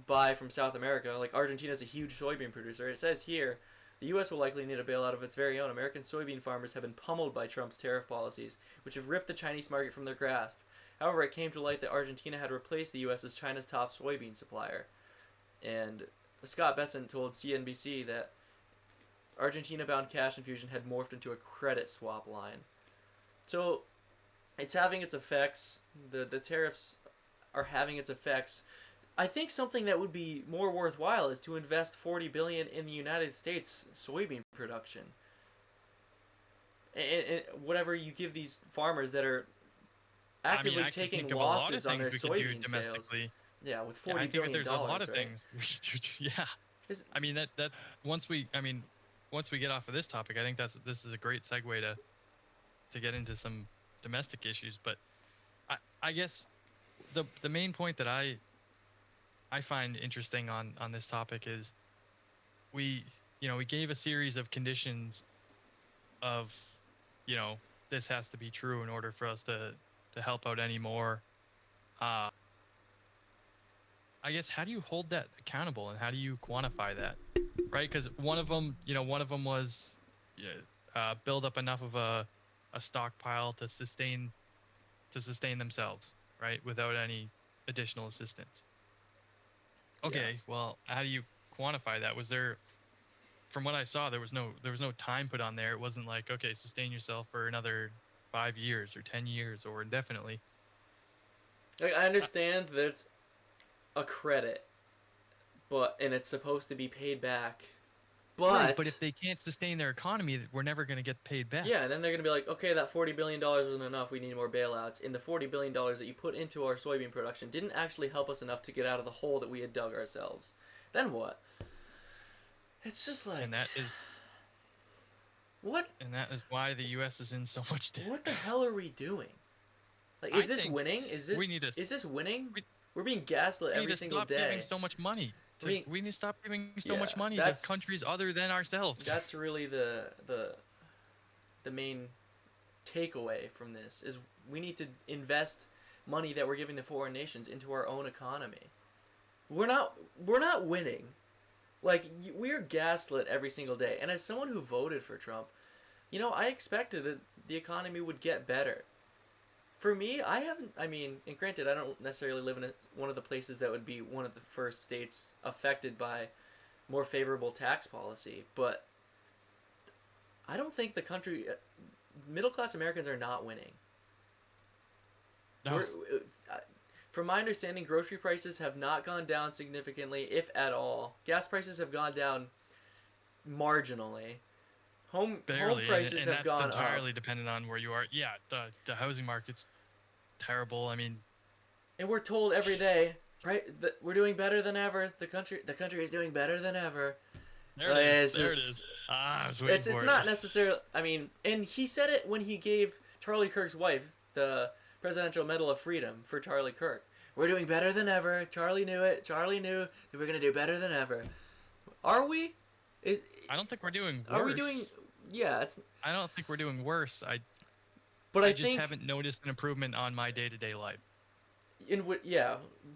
buy from South America. Like Argentina is a huge soybean producer. It says here the U.S. will likely need a bailout of its very own. American soybean farmers have been pummeled by Trump's tariff policies, which have ripped the Chinese market from their grasp. However, it came to light that Argentina had replaced the U.S. as China's top soybean supplier. And Scott Bessent told CNBC that Argentina-bound cash infusion had morphed into a credit swap line. So it's having its effects. The tariffs are having its effects. I think something that would be more worthwhile is to invest $40 billion in the United States soybean production. And whatever you give these farmers that are actively
I can
taking
think of a lot of
losses on
things
their
we could do
soybean sales.
domestically.
Yeah, with
Yeah, I
$40
think that
billion
there's a lot of
right?
things we could do. Yeah.
Is-
I mean that's once we get off of this topic, I think this is a great segue to get into some domestic issues. But I guess the main point that I find interesting on this topic is we gave a series of conditions of this has to be true in order for us to help out anymore. I guess how do you hold that accountable and how do you quantify that, right? Because one of them was build up enough of a stockpile to sustain themselves, right, without any additional assistance. Okay, well, how do you quantify that? Was there, from what I saw, there was no time put on there. It wasn't like, okay, sustain yourself for another 5 years or 10 years or indefinitely.
Like, I understand that it's a credit, and it's supposed to be paid back.
Right, but if they can't sustain their economy, we're never going to get paid back.
Yeah, and then they're going to be like, okay, that $40 billion wasn't enough, we need more bailouts. And the $40 billion that you put into our soybean production didn't actually help us enough to get out of the hole that we had dug ourselves. Then what? It's just like...
And that is...
What?
And that is why the U.S. is in so much debt.
What the hell are we doing? Like, is this winning? Is this winning? We're being gaslit every single day.
We need to stop giving so much money. We need to stop giving so much money to countries other than ourselves.
That's really the main takeaway from this is we need to invest money that we're giving to foreign nations into our own economy. We're not winning. Like, we're gaslit every single day. And as someone who voted for Trump, I expected that the economy would get better. For me, and granted, I don't necessarily live in one of the places that would be one of the first states affected by more favorable tax policy, but I don't think the country, middle-class Americans are not winning.
No.
From my understanding, grocery prices have not gone down significantly, if at all. Gas prices have gone down marginally. Home prices have gone up.
That's entirely dependent on where you are. Yeah, the housing market's terrible. I mean,
and we're told every day, right, that we're doing better than ever. The country is doing better than ever.
There it is. I was waiting for it.
It's not necessarily. And he said it when he gave Charlie Kirk's wife the Presidential Medal of Freedom for Charlie Kirk. We're doing better than ever. Charlie knew it. Charlie knew that we're gonna do better than ever. Are we?
I don't think we're doing worse.
Are we doing? Yeah,
I don't think we're doing worse. I just haven't noticed an improvement on my day-to-day life.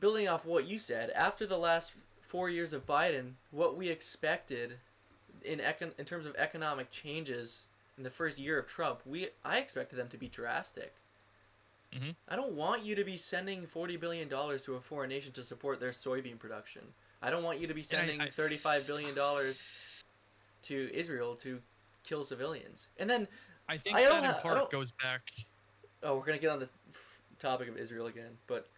Building off what you said, after the last 4 years of Biden, what we expected in terms of economic changes in the first year of Trump, I expected them to be drastic.
Mm-hmm.
I don't want you to be sending $40 billion to a foreign nation to support their soybean production. I don't want you to be sending $35 billion to Israel to kill civilians. And then
I think that in part goes back.
Oh, we're gonna get on the topic of Israel again, but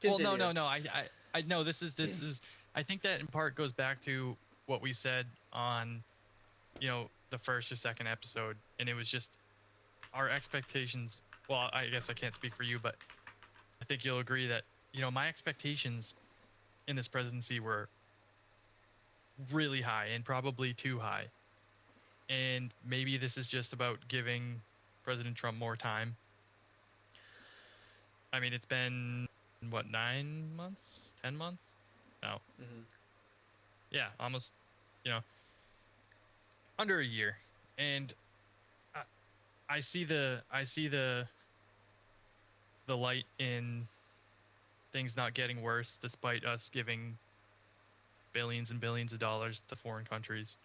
continue.
Well, no. I know this is. I think that in part goes back to what we said on, the first or second episode, and it was just our expectations. Well, I guess I can't speak for you, but I think you'll agree that my expectations in this presidency were really high and probably too high. And maybe this is just about giving President Trump more time. I mean, it's been, what, 9 months? 10 months? No.
Mm-hmm.
Yeah, almost, under a year. And I, I see the light in things not getting worse despite us giving billions and billions of dollars to foreign countries.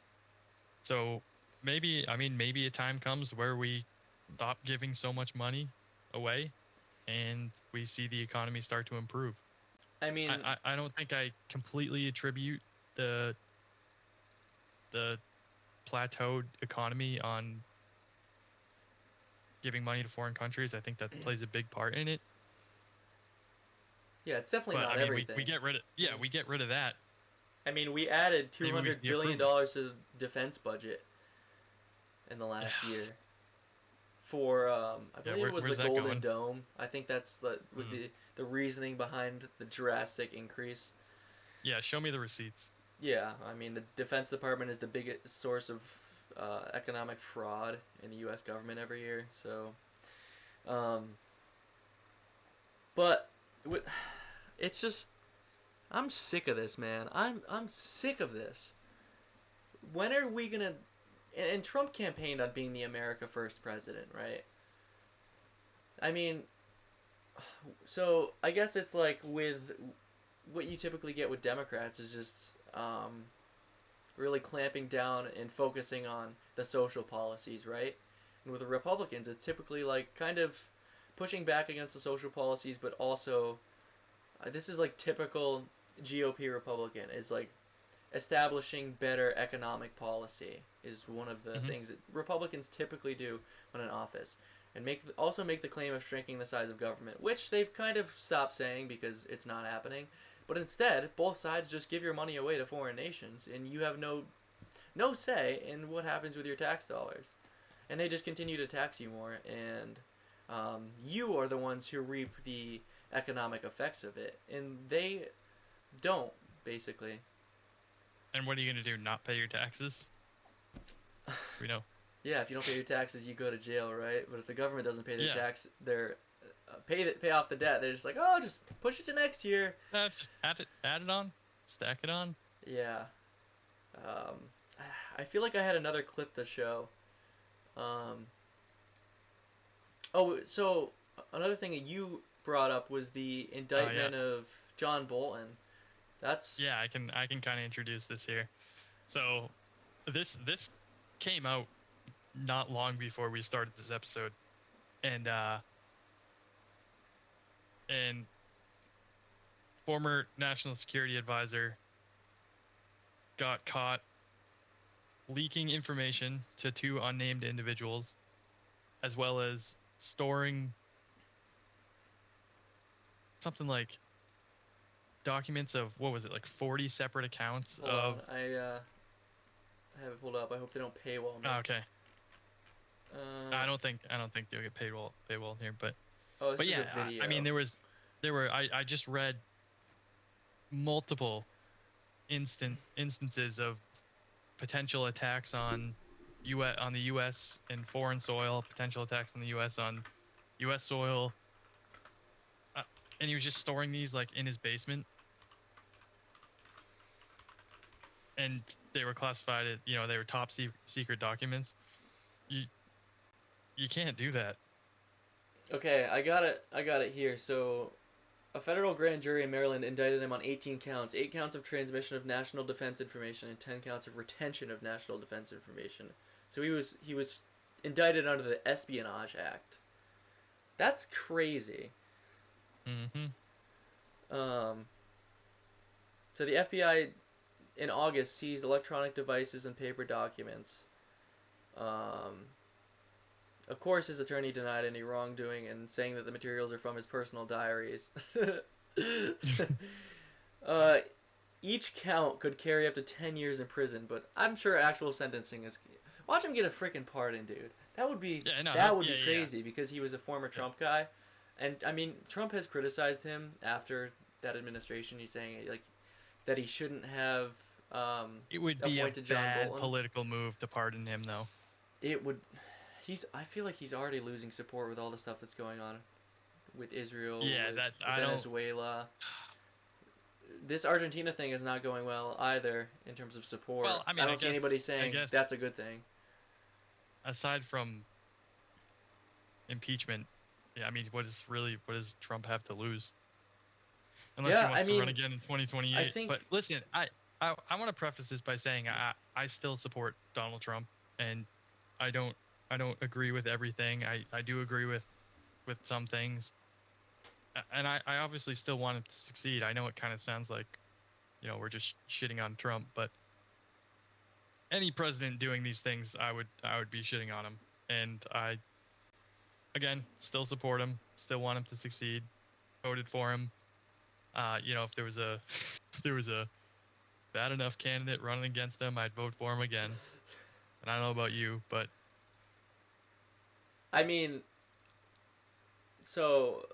So maybe a time comes where we stop giving so much money away and we see the economy start to improve.
I mean,
I don't think I completely attribute the plateaued economy on giving money to foreign countries. I think that plays a big part in it.
yeah, it's definitely
But
not
I mean,
everything.
we get rid of that.
I mean, we added
Maybe we
$200
see
billion
improvement.
to the defense budget in the last year. For I
Yeah,
believe it was
where's
the
that
Golden
going?
Dome. I think that's was the reasoning behind the drastic increase.
Yeah, show me the receipts.
Yeah, I mean the Defense Department is the biggest source of economic fraud in the U.S. government every year. So, but it's just I'm sick of this, man. I'm sick of this. When are we gonna? And Trump campaigned on being the America First president, right? I mean, so I guess it's like with what you typically get with Democrats is just really clamping down and focusing on the social policies, right? And with the Republicans, it's typically like kind of pushing back against the social policies, but also this is like typical GOP Republican is like establishing better economic policy is one of the things that Republicans typically do when in office, and also make the claim of shrinking the size of government, which they've kind of stopped saying because it's not happening. But instead, both sides just give your money away to foreign nations, and you have no say in what happens with your tax dollars, and they just continue to tax you more, and you are the ones who reap the economic effects of it, and they don't basically.
And what are you going to do? Not pay your taxes? We know.
Yeah, if you don't pay your taxes, you go to jail, right? But if the government doesn't pay their
Yeah.
pay off the debt, they're just like, oh, just push it to next year.
Just add it on, stack it on.
Yeah. Um, I feel like I had another clip to show. So another thing that you brought up was the indictment of John Bolton.
Yeah, I can kind of introduce this here. So this came out not long before we started this episode, and former national security advisor got caught leaking information to two unnamed individuals, as well as storing something like documents of, what was it, like 40 separate accounts
Hold
of.
on, I have it pulled up. I hope they don't paywall me.
Oh, okay.
I
I don't think they'll get paywall here, but
this is
yeah,
a video.
I mean I just read multiple instances of potential attacks on the U.S. and foreign soil, potential attacks on the U.S. on U.S. soil, and he was just storing these like in his basement, and they were classified as, they were top secret documents. You can't do that.
Okay, I got it here. So, a federal grand jury in Maryland indicted him on 18 counts, 8 counts of transmission of national defense information and 10 counts of retention of national defense information. So he was indicted under the Espionage Act. That's crazy. So the FBI in August seized electronic devices and paper documents. Of course, his attorney denied any wrongdoing and saying that the materials are from his personal diaries. Each count could carry up to 10 years in prison, but I'm sure actual sentencing is... Watch him get a freaking pardon, dude. That would be crazy because he was a former Trump guy. And I mean, Trump has criticized him after that administration. He's saying like that he shouldn't have
It would be a
appointed John
bad
Bolton.
political move to pardon him, though.
It would. I feel like he's already losing support with all the stuff that's going on with Israel,
Yeah,
with
that I don't.
Venezuela. This Argentina thing is not going well either in terms of support.
Well, I mean,
I don't
I
see
guess-
anybody
I
saying
guess-
that's a good thing.
Aside from impeachment, yeah, I mean, what does Trump have to lose? Unless
Yeah,
he wants
I
to run
mean,
again in 2028.
I think-
But listen, I want to preface this by saying I still support Donald Trump, and I don't agree with everything. I do agree with some things, and I obviously still want it to succeed. I know it kind of sounds like, we're just shitting on Trump, but any president doing these things, I would be shitting on him, and I, again, still support him, still want him to succeed, voted for him. If there was a if there was a bad enough candidate running against him, I'd vote for him again. And I don't know about you, but
I mean, so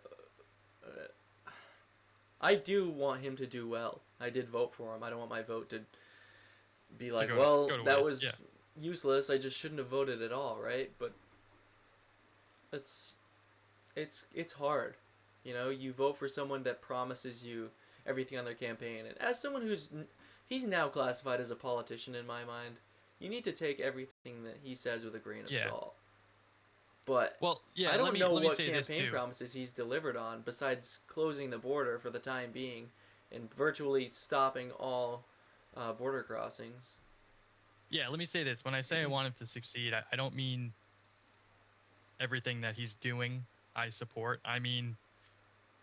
I do want him to do well. I did vote for him. I don't want my vote to be like,
go to
that
waste,
was
yeah.
useless. I just shouldn't have voted at all, right? But it's hard. You vote for someone that promises you everything on their campaign, and as someone he's now classified as a politician in my mind, you need to take everything that he says with a grain of
Yeah.
salt. But
well, yeah.
I don't
let me,
know
let me
what
say this
campaign
too.
promises he's delivered on besides closing the border for the time being and virtually stopping all border crossings.
Yeah, let me say this. When I say I want him to succeed, I don't mean everything that he's doing I support. I mean,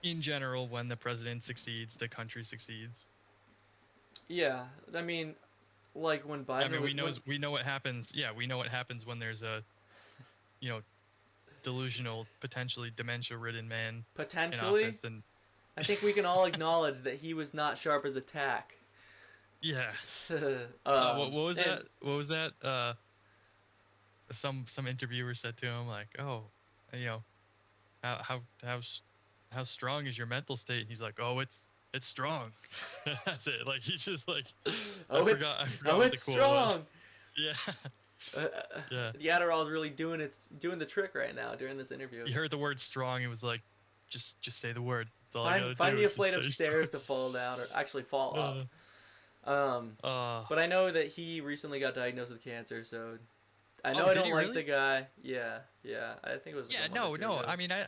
in general, when the president succeeds, the country succeeds.
Yeah, I mean, like when Biden.
I mean, we know what happens. Yeah, we know what happens when there's a, delusional, potentially dementia-ridden man in
potentially.
office, and
I think we can all acknowledge that he was not sharp as a tack.
yeah.
What
What was that? What was that? Some interviewer said to him like, "Oh, how strong is your mental state?" He's like, "Oh, it's strong." That's it. Like he's just like, I forgot what
it's
the quote was.
strong.
Yeah. Yeah.
The Adderall is really doing the trick right now during this interview.
He heard the word strong. It was like, just say the word. That's all I gotta
Find
do
me a
is just
flight of
say
stairs to fall down, or actually fall up.
strong.
But I know that he recently got diagnosed with cancer, so I know
Oh,
I
did
don't
he
like
really?
the guy. Yeah. I think it was. Like
Yeah.
a month
No.
or two
No.
ago.
I mean, I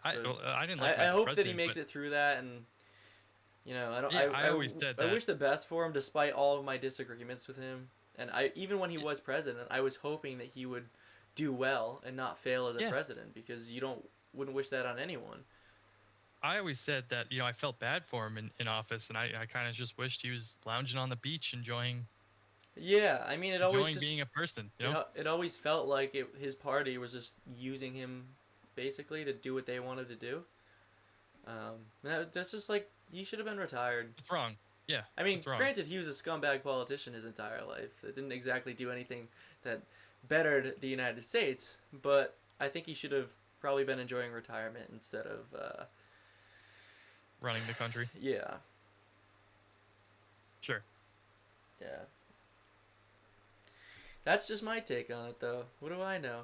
But
didn't like. him
I
as
hope that he
president,
makes
but-
it through that, and I don't.
Yeah, I always said
I
that.
wish the best for him, despite all of my disagreements with him. And even when he was president, I was hoping that he would do well and not fail as a
Yeah.
president, because wouldn't wish that on anyone.
I always said that I felt bad for him in office, and I kind of just wished he was lounging on the beach enjoying
Yeah, I mean, it always just,
being a person. You know?
it always felt like his party was just using him basically to do what they wanted to do. That's just like, he should have been retired.
It's wrong. Yeah.
I mean,
it's wrong.
granted, he was a scumbag politician his entire life. That didn't exactly do anything that bettered the United States, but I think he should have probably been enjoying retirement instead of,
running the country.
yeah.
Sure.
Yeah. That's just my take on it, though. What do I know?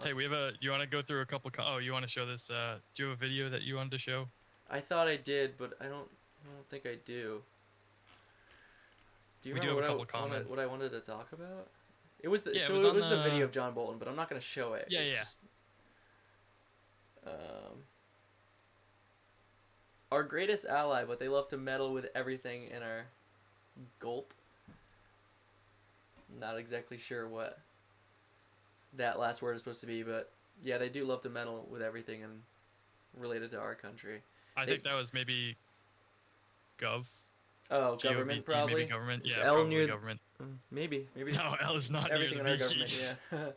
Hey, you want to go through a couple? You want to show this? Do you have a video that you wanted to show?
I thought I did, but I don't think I do. Do you
We do
remember
have a
what
couple comments.
what I wanted to talk about? It was
Yeah,
so
it
it
was
was
on
the
the-
video of John Bolton, but I'm not gonna show it.
Yeah,
It's
yeah.
just, our greatest ally, but they love to meddle with everything in our Golt. Not exactly sure what that last word is supposed to be, but yeah, they do love to meddle with everything and related to our country.
I think that was maybe Gov.
Oh,
G-O-V-E,
government probably.
Maybe government.
Is
Yeah,
L
probably
near
government.
maybe
No, L is not
everything in
near
our
the VE.
government.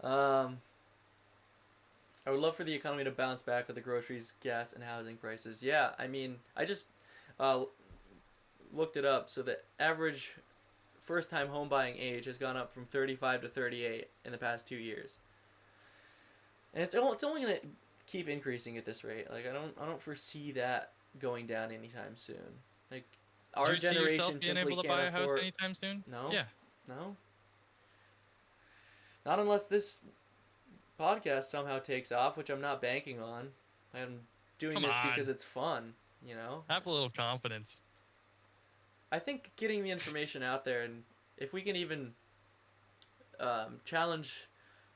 Yeah. I would love for the economy to bounce back with the groceries, gas, and housing prices. Yeah, I mean, I just looked it up. So the average first-time home buying age has gone up from 35 to 38 in the past 2 years. and it's only gonna keep increasing at this rate. Like I don't foresee that going down anytime soon. Like
Do
our
you see yourself
generation
being
simply
able to
can't
buy a house
afford.
anytime soon?
No,
Yeah.
no, not unless this podcast somehow takes off, which I'm not banking on. I'm doing
Come
this because
on.
it's fun. You know,
Have a little confidence.
I think getting the information out there, and if we can even challenge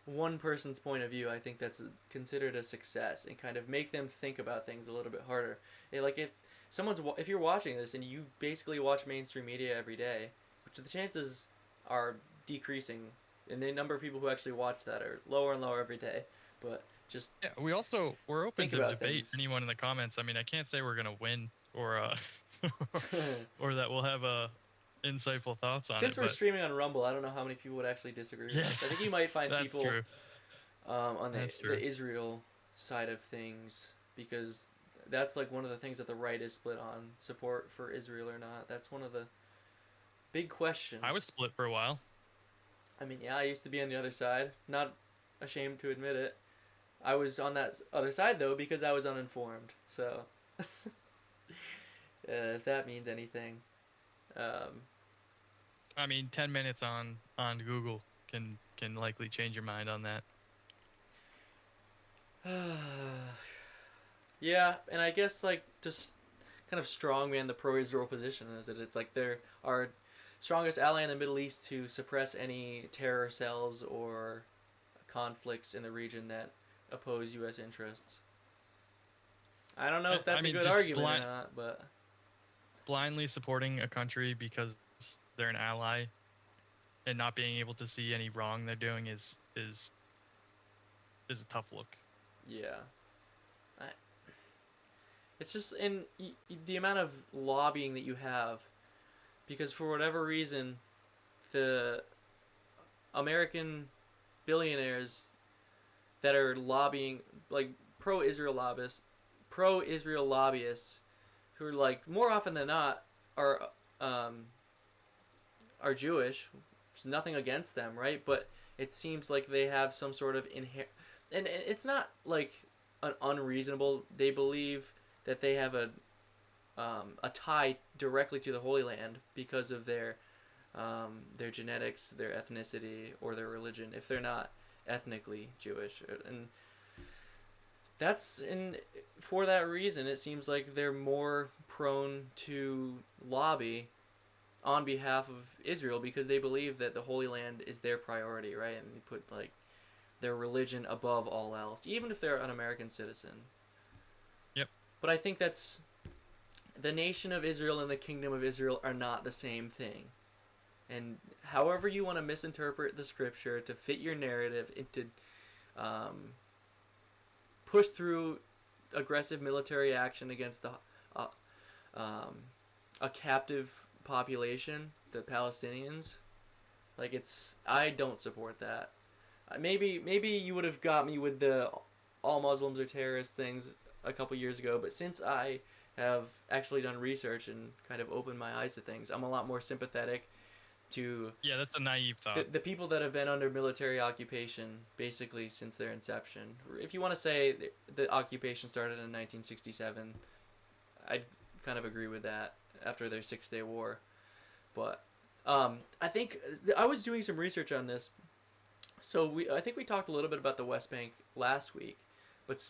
one person's point of view, I think that's considered a success, and kind of make them think about things a little bit harder. Like if you're watching this and you basically watch mainstream media every day, which the chances are decreasing, and the number of people who actually watch that are lower and lower every day. But just
Yeah, we're open
think
to
about
debate.
things.
Anyone in the comments. I mean, I can't say we're gonna win or or that we'll have insightful thoughts on
Since
it,
we're
but
streaming on Rumble, I don't know how many people would actually disagree with
yeah,
us. I think you might find
that's
people
true.
on
That's
the
true.
Israel side of things, because that's like one of the things that the right is split on, support for Israel or not. That's one of the big questions.
I was split for a while.
I mean, yeah, I used to be on the other side. Not ashamed to admit it. I was on that other side though because I was uninformed. So, if that means anything.
I mean, 10 minutes on Google can likely change your mind on that.
Yeah, and I guess like just kind of strongman the pro-Israel position is that it's like they're our strongest ally in the Middle East to suppress any terror cells or conflicts in the region that oppose U.S. interests. I don't know if that's
I mean,
a good
just
argument or not, but
blindly supporting a country because they're an ally and not being able to see any wrong they're doing is a tough look.
yeah. It's just in the amount of lobbying that you have, because for whatever reason, the American billionaires that are lobbying, like pro-Israel lobbyists, who are like more often than not um, are Jewish. There's nothing against them, right? But it seems like they have some sort of inherent, and it's not like an unreasonable. They believe that they have a tie directly to the Holy Land because of their genetics, their ethnicity, or their religion. If they're not ethnically Jewish, and for that reason, it seems like they're more prone to lobby on behalf of Israel because they believe that the Holy Land is their priority, right? And they put like their religion above all else, even if they're an American citizen.
Yep.
But I think that's the nation of Israel and the kingdom of Israel are not the same thing. And however you want to misinterpret the scripture to fit your narrative, into push through aggressive military action against a captive population, the Palestinians, like I don't support that. Maybe you would have got me with the all Muslims are terrorists things a couple years ago, but since I have actually done research and kind of opened my eyes to things, I'm a lot more sympathetic to
Yeah, that's a naive thought.
the people that have been under military occupation basically since their inception. If you want to say the occupation started in 1967, I'd kind of agree with that after their 6-Day War. But I think I was doing some research on this. So I think we talked a little bit about the West Bank last week, but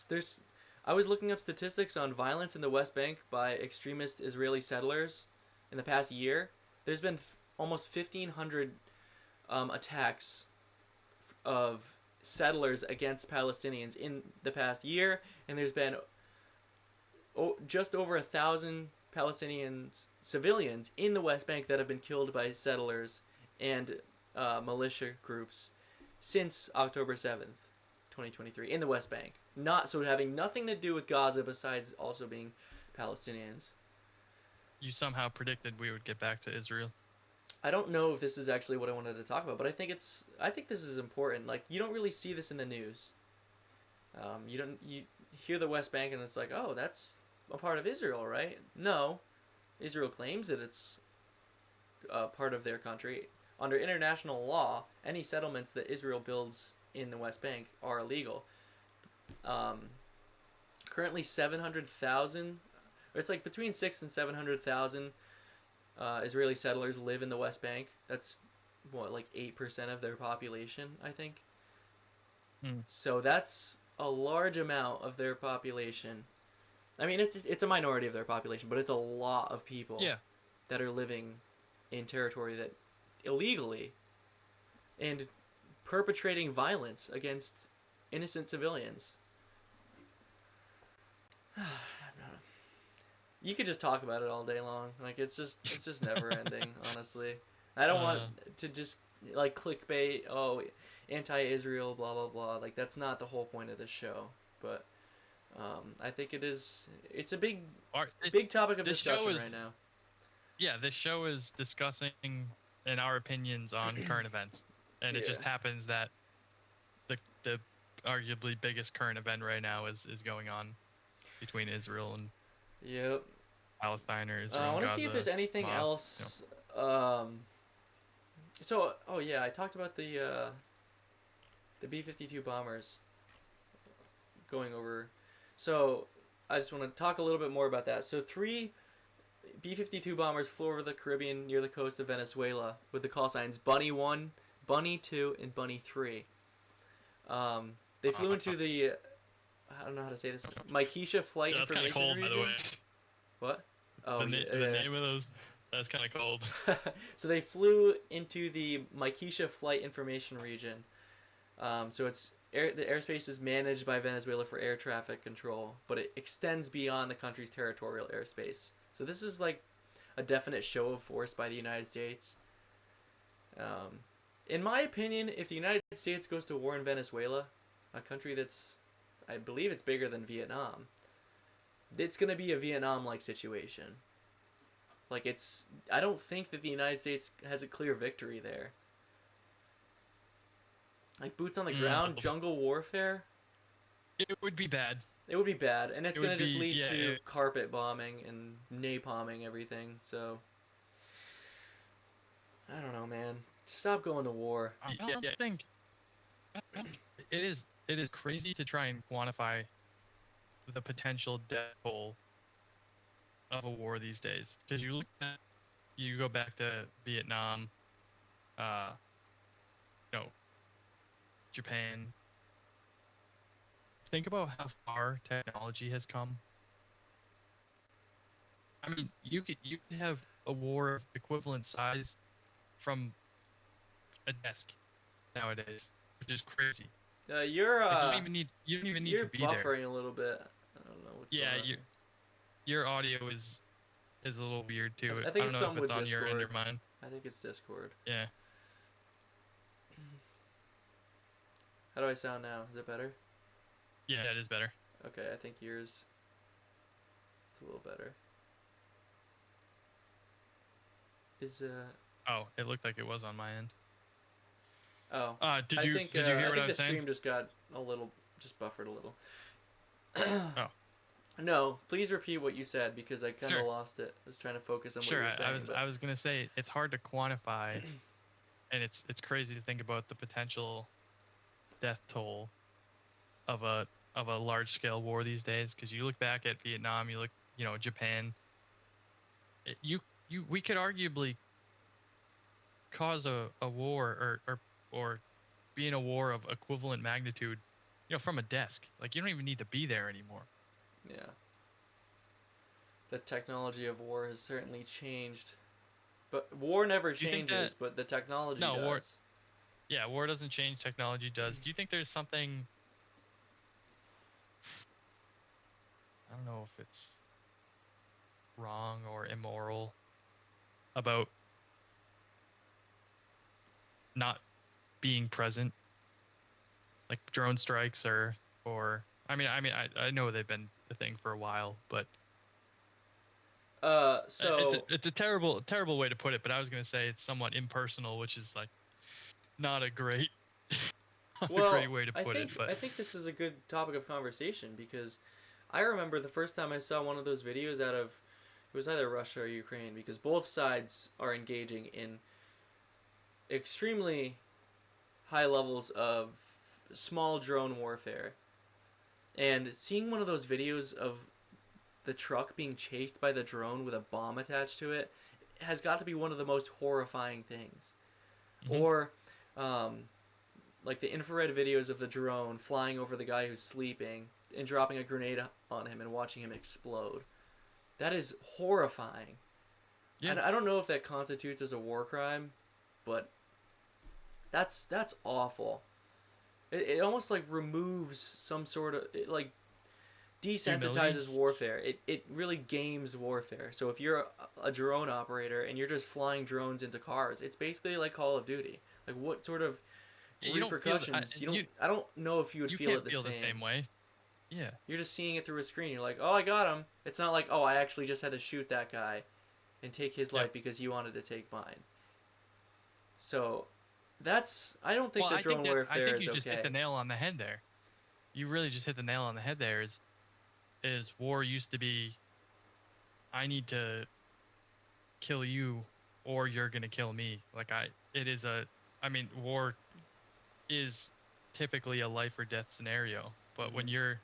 I was looking up statistics on violence in the West Bank by extremist Israeli settlers in the past year. There's been almost 1,500 attacks of settlers against Palestinians in the past year, and there's been just over 1,000 Palestinian civilians in the West Bank that have been killed by settlers and militia groups since October 7th, 2023, in the West Bank. Having nothing to do with Gaza besides also being Palestinians.
You somehow predicted we would get back to Israel.
I don't know if this is actually what I wanted to talk about, but I think this is important. Like, you don't really see this in the news. You hear the West Bank and it's like, oh, that's a part of Israel, right? No, Israel claims that it's part of their country. Under international law, any settlements that Israel builds in the West Bank are illegal. Um, Currently 700,000, or it's like between 6 and 700,000 Israeli settlers live in the West Bank. That's what, like 8% of their population, I think.
Hmm.
So that's a large amount of their population. I mean, it's a minority of their population, but it's a lot of people
Yeah.
that are living in territory that illegally and perpetrating violence against innocent civilians. You could just talk about it all day long. Like it's just never ending, honestly. I don't want
Uh,
to just like clickbait, oh, anti-Israel, blah blah blah. Like that's not the whole point of this show. But I think it's a
our,
big topic of
this show
discussion right
is
now.
yeah, this show is discussing in our opinions on current events, and it
Yeah.
just happens that the arguably biggest current event right now is going on between Israel and
Yep.
Palestine, or Israel
I
and
want to see if
Gaza.
there's anything
Hamas, you know.
else. So, oh yeah, I talked about the B-52 bombers going over. So, I just want to talk a little bit more about that. So, 3 B-52 bombers flew over the Caribbean near the coast of Venezuela with the call signs Bunny 1, Bunny 2, and Bunny 3. They flew into the, I don't know how to say this, Maikisha Flight
Yeah, that's kind of
Information
cold, by the
Region.
way.
What? Oh,
The name of those, that's kind of cold.
So they flew into the Maikisha Flight Information Region. So the airspace is managed by Venezuela for air traffic control, but it extends beyond the country's territorial airspace. So this is like a definite show of force by the United States. In my opinion, if the United States goes to war in Venezuela, a country that's, I believe it's bigger than Vietnam, it's going to be a Vietnam-like situation. Like I don't think that the United States has a clear victory there. Like boots on the ground,
No.
jungle warfare,
It would be bad.
it would be bad, and it's
It
gonna
would
just
be
lead to
yeah.
carpet bombing and napalming everything. So I don't know, man. Stop going to war.
I don't think it is crazy to try and quantify the potential death toll of a war these days, because you go back to Vietnam, uh, Japan. Think about how far technology has come. I mean, you could have a war of equivalent size from a desk nowadays, which is crazy.
You're
Like you don't even need to
you're
be there.
buffering a little bit. I don't know what's
Yeah,
going on here.
your audio is a little weird too.
I
I
think
don't
it's
know if
something
it's
with
on your end or
Discord.
mine.
I think it's Discord.
Yeah.
How do I sound now? Is it better?
Yeah, it is better.
Okay, I think yours is a little better. Is
Oh, it looked like it was on my end.
oh.
Did you hear
I
what I
think
was
the
saying?
stream just got just buffered a little.
Oh.
No, please repeat what you said because I kind of
Sure.
lost it. I was trying to focus on what
Sure,
you were saying.
I was gonna say it's hard to quantify, and it's crazy to think about the potential death toll of a large scale war these days. Because you look back at Vietnam, you look Japan. We could arguably cause a war or be in a war of equivalent magnitude, from a desk. Like you don't even need to be there anymore.
Yeah. The technology of war has certainly changed. But war never
Do you think
changes,
that
but the technology
no
does.
war? Yeah, war doesn't change. Technology does. Do you think there's something? I don't know if it's wrong or immoral about not being present, like drone strikes or I know they've been a thing for a while, but
So
it's a terrible way to put it. But I was gonna say it's somewhat impersonal, which is like not a great not a great way to put it. But
I think this is a good topic of conversation because I remember the first time I saw one of those videos out of it was either Russia or Ukraine because both sides are engaging in extremely high levels of small drone warfare. And seeing one of those videos of the truck being chased by the drone with a bomb attached to it has got to be one of the most horrifying things.
Mm-hmm.
Or, like the infrared videos of the drone flying over the guy who's sleeping and dropping a grenade on him and watching him explode. That is horrifying.
Yeah.
And I don't know if that constitutes as a war crime, but that's awful. It almost like removes some sort of like desensitizes
Humility.
warfare. It really games warfare. So if you're a drone operator and you're just flying drones into cars, it's basically like Call of Duty. Like what sort of
You don't feel
repercussions? I don't know if you would
you
feel
can't
it the
feel
same.
the same way. Yeah.
You're just seeing it through a screen. You're like, oh, I got him. It's not like, oh, I actually just had to shoot that guy and take his life because you wanted to take mine. So that's I don't think
Well,
that drone warfare
I think
is
you just hit
okay.
the nail on the head there. You really just hit the nail on the head there. Is war used to be, I need to kill you or you're gonna kill me. I mean, war is typically a life or death scenario. But when
Mhm.
you're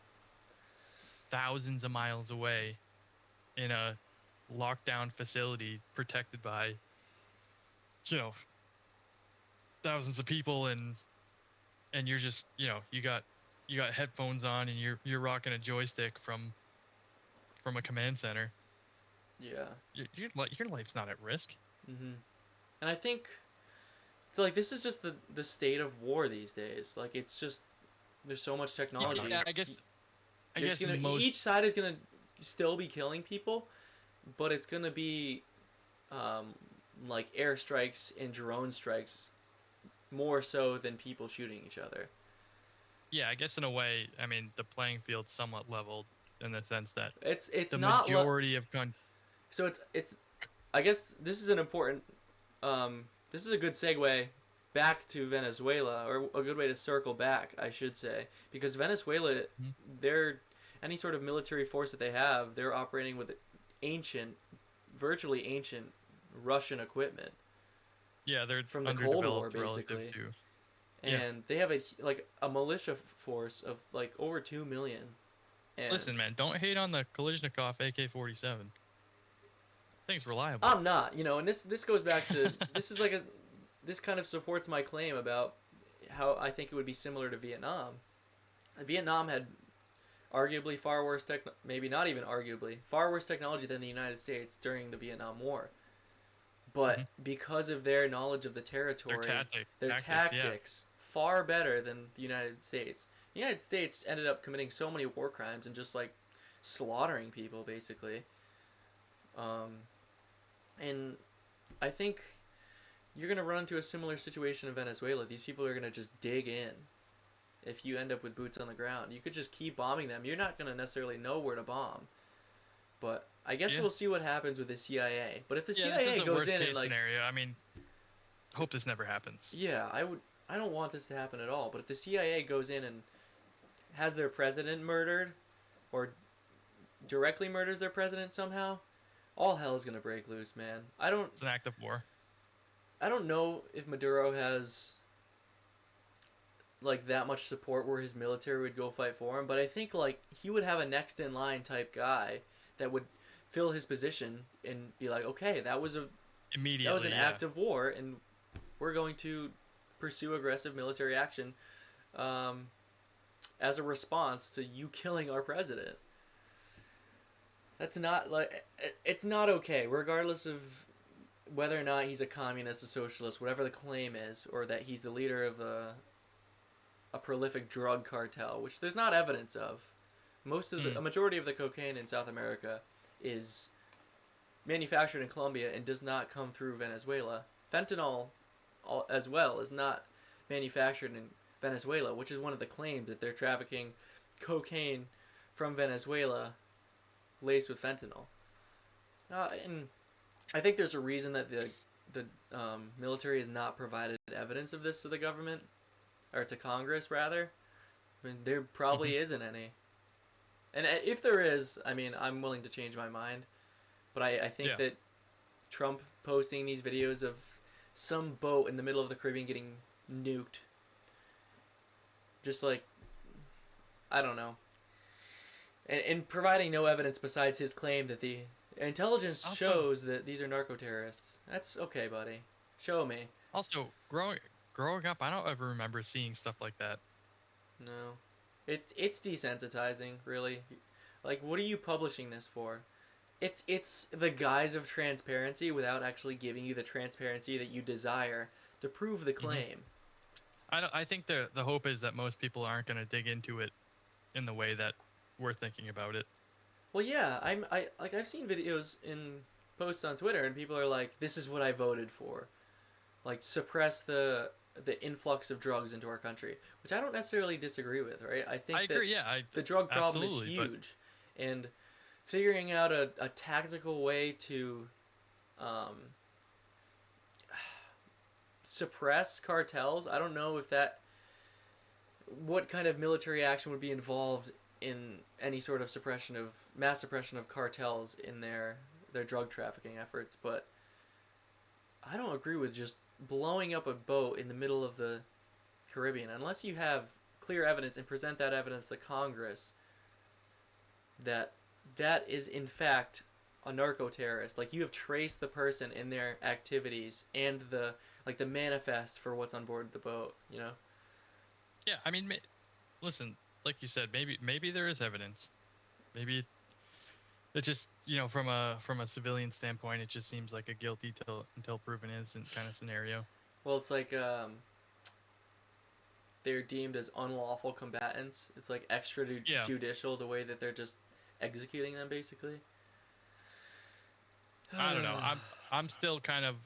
thousands of miles away in a lockdown facility protected by, you know, thousands of people and you're just, you got headphones on and you're rocking a joystick from a command center.
Yeah.
Your life's not at risk.
Mhm. And I think so. Like this is just the state of war these days. Like it's just there's so much technology.
Yeah, I guess
Each side is gonna still be killing people, but it's gonna be um, like airstrikes and drone strikes more so than people shooting each other.
yeah, I guess in a way, I mean, the playing field's somewhat leveled in the sense that
It's
the
not
majority of gun.
so it's I guess this is an important this is a good segue back to Venezuela, or a good way to circle back, I should say, because Venezuela,
Mhm.
they're any sort of military force that they have, they're operating with ancient, virtually ancient Russian equipment
Yeah, they're
from the Cold War,
underdeveloped relative
basically,
to. Yeah.
and they have a militia force of like over 2 million. And
Listen, man, don't hate on the Kalashnikov AK-47. Thing's reliable.
I'm not, and this goes back to this kind of supports my claim about how I think it would be similar to Vietnam. Vietnam had arguably far worse maybe not even arguably, far worse technology than the United States during the Vietnam War. But because of their knowledge of the territory, their tactics far better than the United States. The United States ended up committing so many war crimes and just like slaughtering people basically. And I think you're going to run into a similar situation in Venezuela. These people are going to just dig in if you end up with boots on the ground. You could just keep bombing them. You're not going to necessarily know where to bomb. But I guess we'll see what happens with the CIA. But if the CIA
this is the
goes
worst
in
case
and like
scenario. I mean, hope this never happens.
yeah, I don't want this to happen at all. But if the CIA goes in and has their president murdered or directly murders their president somehow, all hell is going to break loose, man.
It's an act of war.
I don't know if Maduro has like that much support where his military would go fight for him, but I think like he would have a next in line type guy that would fill his position and be like, okay, that was an act of war, and we're going to pursue aggressive military action as a response to you killing our president. That's not like it's not okay, regardless of whether or not he's a communist, a socialist, whatever the claim is, or that he's the leader of a prolific drug cartel, which there's not evidence of. A majority of the cocaine in South America is manufactured in Colombia and does not come through Venezuela. Fentanyl, as well, is not manufactured in Venezuela, which is one of the claims that they're trafficking cocaine from Venezuela laced with fentanyl. And I think there's a reason that the military has not provided evidence of this to the government, or to Congress rather. I mean, there probably isn't any. And if there is, I mean, I'm willing to change my mind. But I think that Trump posting these videos of some boat in the middle of the Caribbean getting nuked, just like, I don't know. and providing no evidence besides his claim that the intelligence
Also-
shows that these are narco terrorists. That's okay, buddy. Show me.
Also, growing up, I don't ever remember seeing stuff like that.
No, it's desensitizing, really. Like, what are you publishing this for? It's the guise of transparency without actually giving you the transparency that you desire to prove the claim.
I think the hope is that most people aren't going to dig into it in the way that we're thinking about it.
Well, yeah, I've seen videos in posts on Twitter, and people are like, "This is what I voted for," like suppress the influx of drugs into our country, which I don't necessarily disagree with. Right? I think
I agree.
that
Yeah,
the drug problem is
absolutely, but-
huge, and figuring out a tactical way to suppress cartels. I don't know if that what kind of military action would be involved in any sort of mass suppression of cartels in their drug trafficking efforts, but I don't agree with just blowing up a boat in the middle of the Caribbean unless you have clear evidence and present that evidence to Congress that is in fact a narco terrorist. Like, you have traced the person in their activities and the manifest for what's on board the boat, you know?
Yeah, I mean, listen, like you said, maybe there is evidence. Maybe it's just, from a civilian standpoint, it just seems like a guilty until proven innocent kind of scenario.
Well, it's like they're deemed as unlawful combatants. It's like extrajudicial the way that they're just executing them, basically.
I don't know. I'm still kind of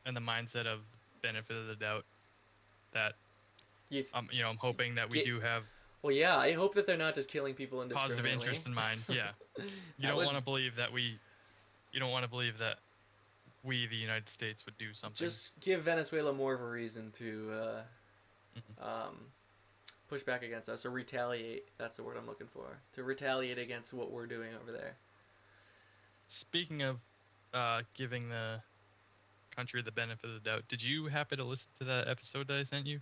in the mindset of benefit of the doubt that I'm hoping that we do have
Well, yeah, I hope that they're not just killing people indiscriminately.
positive interest in mind. Yeah, you don't want to believe that we the United States would do something.
Just give Venezuela more of a reason to push back against us, or retaliate. That's the word I'm looking for. To retaliate against what we're doing over there.
Speaking of giving the country the benefit of the doubt, did you happen to listen to that episode that I sent you?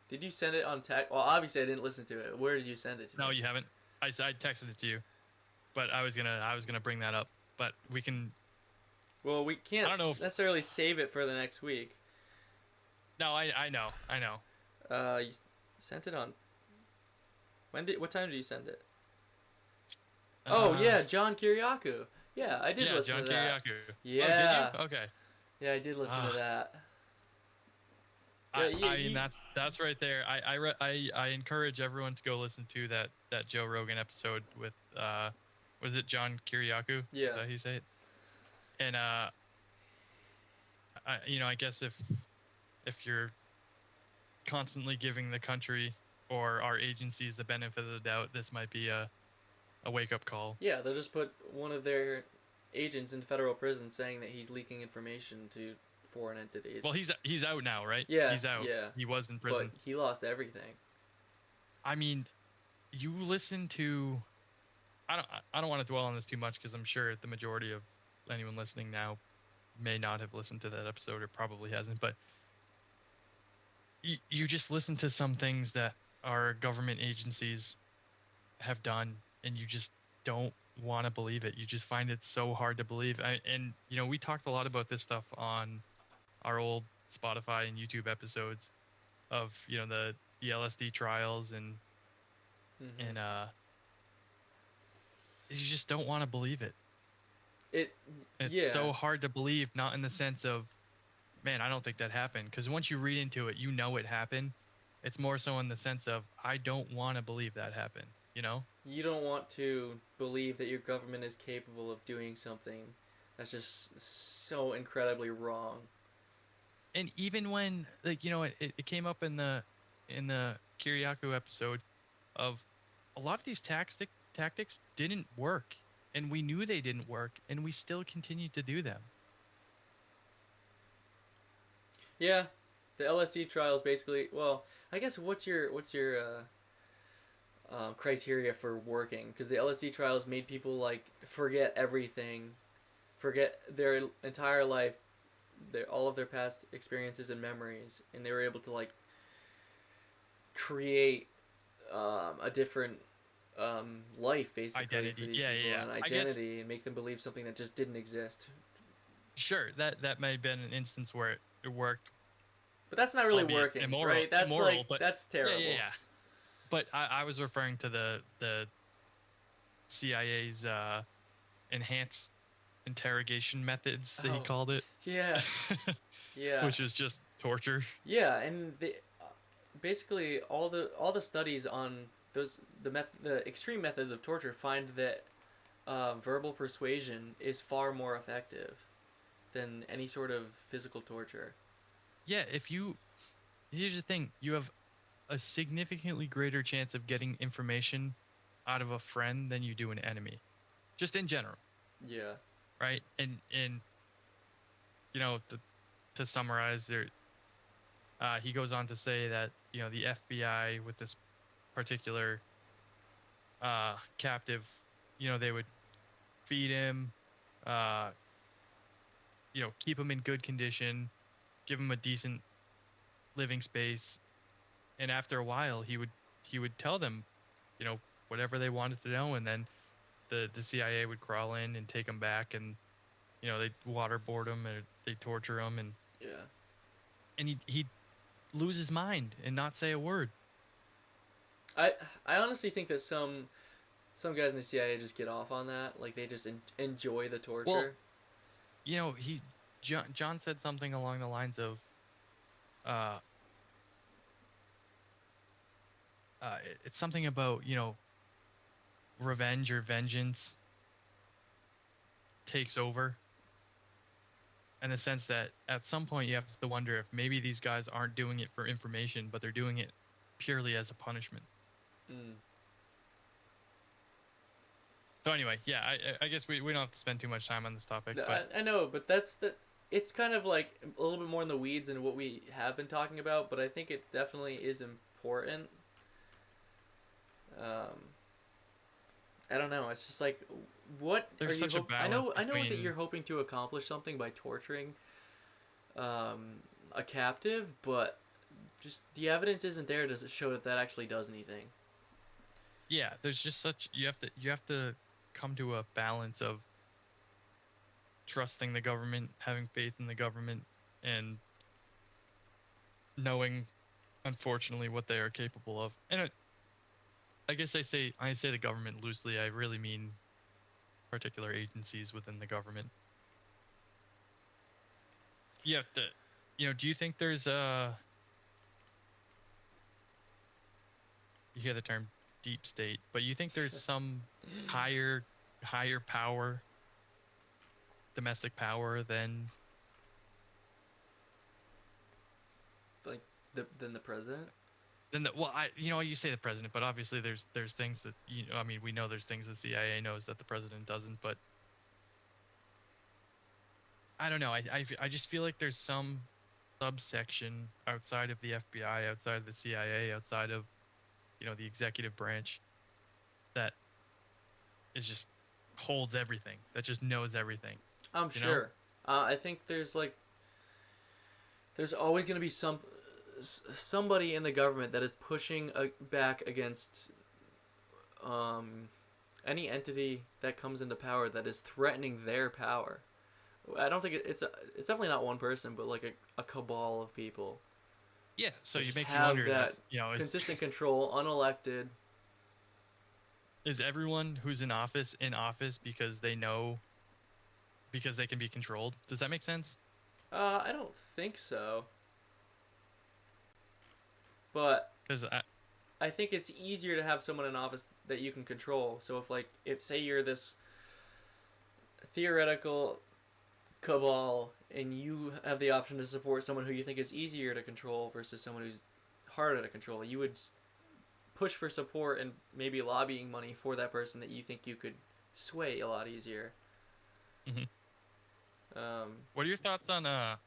Did you send it on text? Well, obviously I didn't listen to it. Where did you send it to?
No, you haven't. I texted it to you, but I was gonna bring that up. But we can.
Well, we can't necessarily save it for the next week.
No, I know.
You sent it on. What time did you send it? Oh yeah, John Kiriakou. Yeah, I did listen
John
to that.
Kiriakou.
Yeah.
Oh, did you? Okay.
Yeah, I did listen to that. So,
I mean, that's right there. I encourage everyone to go listen to that Joe Rogan episode with was it John Kiriakou?
Yeah.
Is that how you say it? And I guess if you're constantly giving the country or our agencies the benefit of the doubt, this might be a wake up call.
Yeah, they'll just put one of their agents in federal prison saying that he's leaking information to foreign entities.
Well, he's out now, right?
Yeah,
he's out.
yeah.
He was in prison.
But he lost everything.
I mean, you listen to. I don't want to dwell on this too much because I'm sure the majority of anyone listening now may not have listened to that episode or probably hasn't. But you just listen to some things that our government agencies have done, and you just don't want to believe it. You just find it so hard to believe. And we talked a lot about this stuff on our old Spotify and YouTube episodes of the LSD trials and you just don't want to believe it. It's so hard to believe, not in the sense of, man, I don't think that happened, because once you read into it, it happened. It's more so in the sense of, I don't want to believe that happened.
You don't want to believe that your government is capable of doing something that's just so incredibly wrong.
And even when, it came up in the Kiriakou episode of a lot of these tactics didn't work, and we knew they didn't work, and we still continued to do them.
Yeah, the LSD trials basically. Well, I guess what's your criteria for working? Because the LSD trials made people like forget everything, forget their entire life, all of their past experiences and memories, and they were able to like create a different life basically for
Identity.
these
Yeah, yeah,
people
yeah.
and
I guess
identity and make them believe something that just didn't exist.
sure that may have been an instance where it worked,
But that's not really
albeit
working, right? That's
immoral,
like
but
that's
yeah, yeah,
terrible.
yeah. But I was referring to the CIA's enhanced interrogation methods that he
Oh,
called it,
yeah, yeah,
which is just torture.
yeah, and basically all the studies on the extreme methods of torture find that verbal persuasion is far more effective than any sort of physical torture.
Yeah, here's the thing, you have a significantly greater chance of getting information out of a friend than you do an enemy, just in general,
Yeah.
right? And you know, to summarize, there, he goes on to say that the FBI with this particular captive, they would feed him, uh, keep him in good condition, give him a decent living space, and after a while, he would tell them, you know, whatever they wanted to know, and then the CIA would crawl in and take him back, and they'd waterboard him and they torture him,
Yeah.
and he'd lose his mind and not say a word.
I I honestly think that some guys in the CIA just get off on that. Like they just enjoy the
Well,
torture.
he John said something along the lines of, uh, it's something about revenge or vengeance takes over, in the sense that at some point you have to wonder if maybe these guys aren't doing it for information, but they're doing it purely as a punishment.
Mm.
So anyway, yeah, I guess we don't have to spend too much time on this topic, but
I know, but it's kind of like a little bit more in the weeds than what we have been talking about, but I think it definitely is important. Um, I don't know. It's just like, what are
there's
you
such a
I
balance
know. I know that
between.
you're hoping to accomplish something by torturing a captive, but just the evidence isn't there to show that that actually does anything.
Yeah, there's just such you have to come to a balance of trusting the government, having faith in the government, and knowing, unfortunately, what they are capable of. And I guess I say the government loosely. I really mean particular agencies within the government. You have to, do you think there's you hear the term deep state, but you think there's some higher higher power, domestic power
Like than the president.
than the well, you say the president, but obviously there's things that I mean, we know there's things the CIA knows that the president doesn't, but I don't know. I just feel like there's some subsection outside of the FBI, outside of the CIA, outside of the executive branch, that is just holds everything, that just knows everything.
I'm
You know?
sure. I think there's always going to be somebody in the government that is pushing back against any entity that comes into power that is threatening their power. I don't think it's definitely not one person, but like a cabal of people
Yeah. So
that
you
just
make you
have
wonder that
that
is
consistent control, unelected.
is everyone who's in office because they know, because they can be controlled? Does that make sense?
I don't think so, but
Because
I think it's easier to have someone in office that you can control. So if say you're this theoretical cabal and you have the option to support someone who you think is easier to control versus someone who's harder to control, you would push for support and maybe lobbying money for that person that you think you could sway a lot easier.
Mhm.
Um,
What are your thoughts on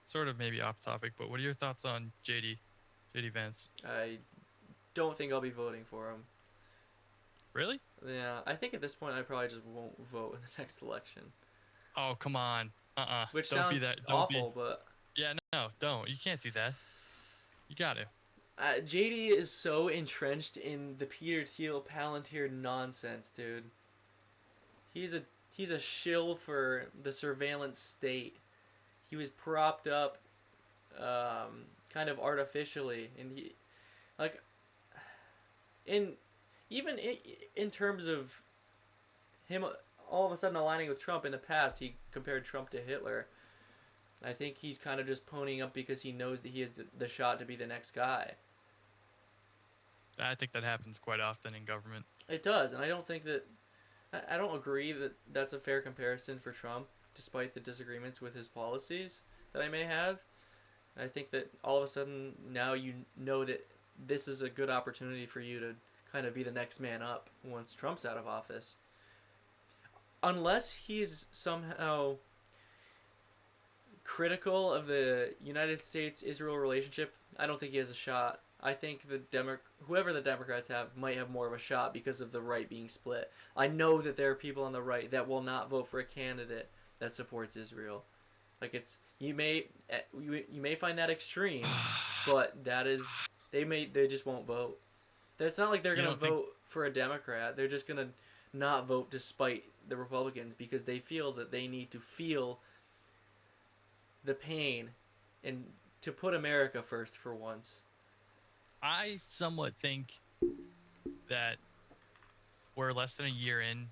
sort of maybe off topic, but what are your thoughts on JD Vance?
I don't think I'll be voting for him.
Really?
Yeah, I think at this point I probably just won't vote in the next election,
Oh, come on.
which
Don't be
sounds
that. Don't be.
awful, but
Yeah, no, don't. You can't do that. You got to.
JD is so entrenched in the Peter Thiel Palantir nonsense, dude. He's a shill for the surveillance state. He was propped up, kind of artificially, and he, like, in even in terms of him all of a sudden aligning with Trump. In the past, he compared Trump to Hitler. I think he's kind of just ponying up because he knows that he has the shot to be the next guy.
I think that happens quite often in government.
It does, and I don't think that I don't agree that that's a fair comparison for Trump, despite the disagreements with his policies that I may have. I think that all of a sudden now you know that this is a good opportunity for you to kind of be the next man up once Trump's out of office. Unless he's somehow critical of the United States-Israel relationship, I don't think he has a shot. I think whoever the Democrats have might have more of a shot because of the right being split. I know that there are people on the right that will not vote for a candidate that supports Israel. Like, it's you may find that extreme, but that is they just won't vote. It's not like they're gonna vote for a Democrat. They're just gonna not vote despite the Republicans because they feel that they need to feel the pain and to put America first for once.
I somewhat think that we're less than a year in.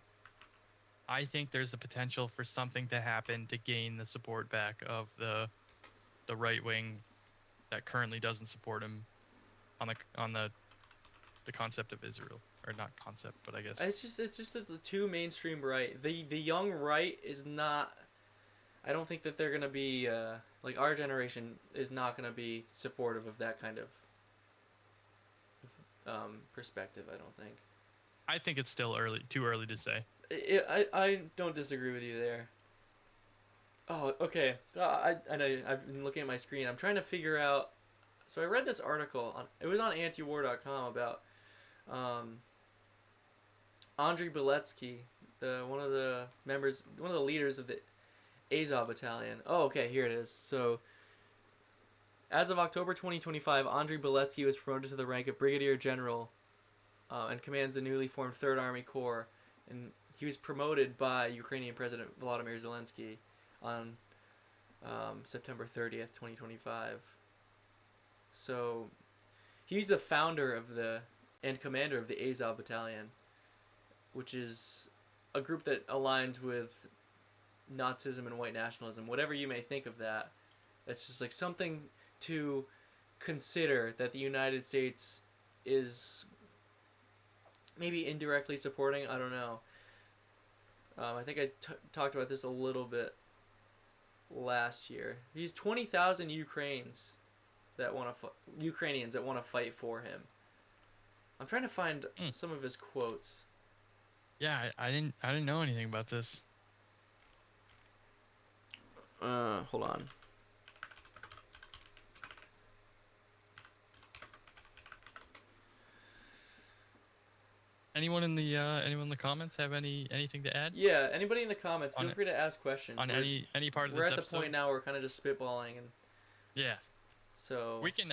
I think there's the potential for something to happen to gain the support back of the right wing that currently doesn't support him on the concept of Israel, or not concept, but I guess
It's just the too mainstream right. The young right is not. I don't think that they're gonna be like our generation is not gonna be supportive of that kind of perspective. I don't think.
I think it's still too early to say.
I don't disagree with you there. Oh, okay. I know I've been looking at my screen. I'm trying to figure out. So I read this article it was on antiwar.com about Andriy Beletsky, one of the leaders of the Azov battalion. Oh, okay, here it is. So as of October 2025, Andriy Beletsky was promoted to the rank of brigadier general and commands the newly formed 3rd Army Corps. And he was promoted by Ukrainian President Volodymyr Zelensky on September 30th, 2025. So he's the founder and commander of the Azov Battalion, which is a group that aligns with Nazism and white nationalism. Whatever you may think of that, it's just like something to consider that the United States is maybe indirectly supporting. I don't know. I think I talked about this a little bit last year. He's 20,000 Ukrainians that want to fight for him. I'm trying to find some of his quotes.
Yeah, I didn't know anything about this.
Hold on.
Anyone in the comments have anything to add?
Yeah, anybody in the comments, feel free to ask questions.
On any part of this
episode. We're at
episode?
the point now where we're kind of just spitballing and.
Yeah.
So.
We can.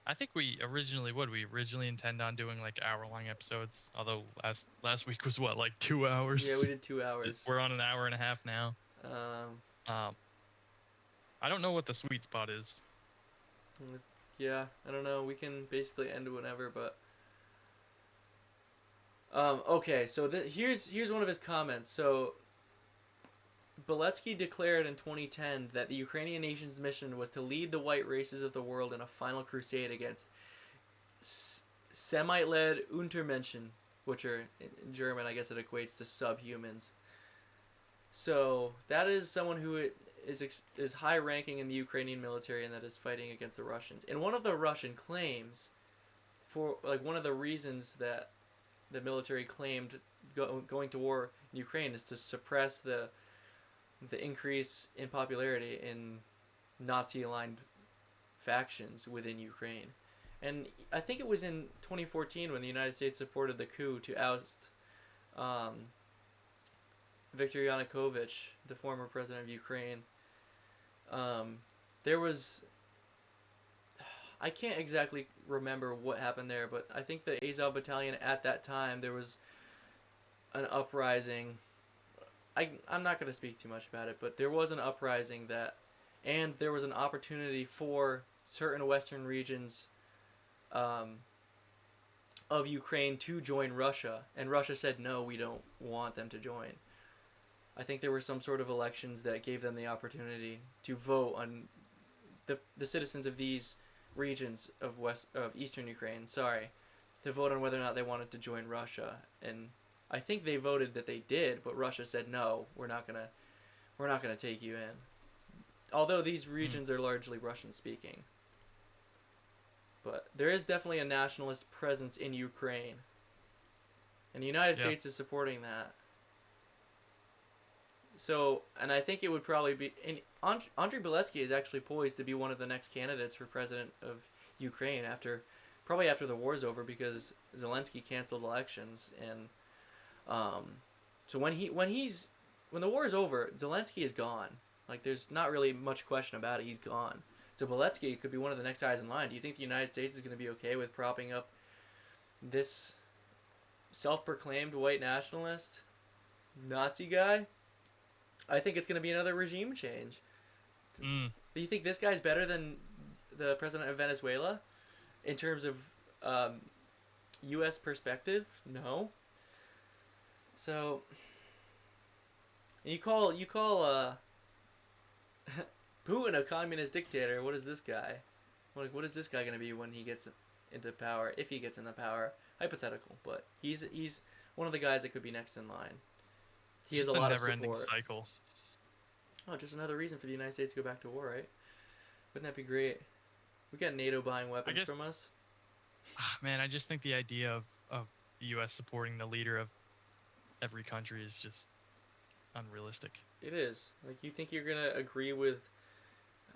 I think we originally intend on doing like hour-long episodes. Although last week was what, like 2 hours?
Yeah, we did 2 hours.
We're on an hour and a half now. I don't know what the sweet spot is.
Yeah, I don't know. We can basically end whenever, but. Okay, so here's one of his comments. So, Beletsky declared in 2010 that the Ukrainian nation's mission was to lead the white races of the world in a final crusade against Semite-led Untermenschen, which are, in German, I guess it equates to subhumans. So, that is someone who is high-ranking in the Ukrainian military and that is fighting against the Russians. And one of the Russian claims, one of the reasons that the military claimed going to war in Ukraine is to suppress the increase in popularity in Nazi-aligned factions within Ukraine. And I think it was in 2014 when the United States supported the coup to oust Viktor Yanukovych, the former president of Ukraine. There was... I can't exactly remember what happened there, but I think the Azov Battalion at that time there was an uprising. I'm not going to speak too much about it, but there was an uprising and there was an opportunity for certain Western regions um, of Ukraine to join Russia, and Russia said no, we don't want them to join. I think there were some sort of elections that gave them the opportunity to vote on the citizens of these regions of eastern Ukraine, to vote on whether or not they wanted to join Russia, and I think they voted that they did, but Russia said no, we're not gonna take you in. Although these regions are largely Russian speaking, but there is definitely a nationalist presence in Ukraine, and the United States is supporting that. So, and I think it would probably be. And Andrei Beletsky is actually poised to be one of the next candidates for president of Ukraine probably after the war's over, because Zelensky canceled elections, and so when the war is over, Zelensky is gone. Like, there's not really much question about it. He's gone. So Beletsky could be one of the next guys in line. Do you think the United States is going to be okay with propping up this self-proclaimed white nationalist Nazi guy? I think it's going to be another regime change. Do you think this guy's better than the president of Venezuela in terms of U.S. perspective? No. So you call Putin a communist dictator. What is this guy? What is this guy going to be when he gets into power? If he gets into power, hypothetical, but he's one of the guys that could be next in line. He has a lot of support.
Never-ending cycle.
Oh, just another reason for the United States to go back to war, right? Wouldn't that be great? We got NATO buying weapons from us.
Man, I just think the idea of the U.S. supporting the leader of every country is just unrealistic.
It is. Like, you think you're gonna agree with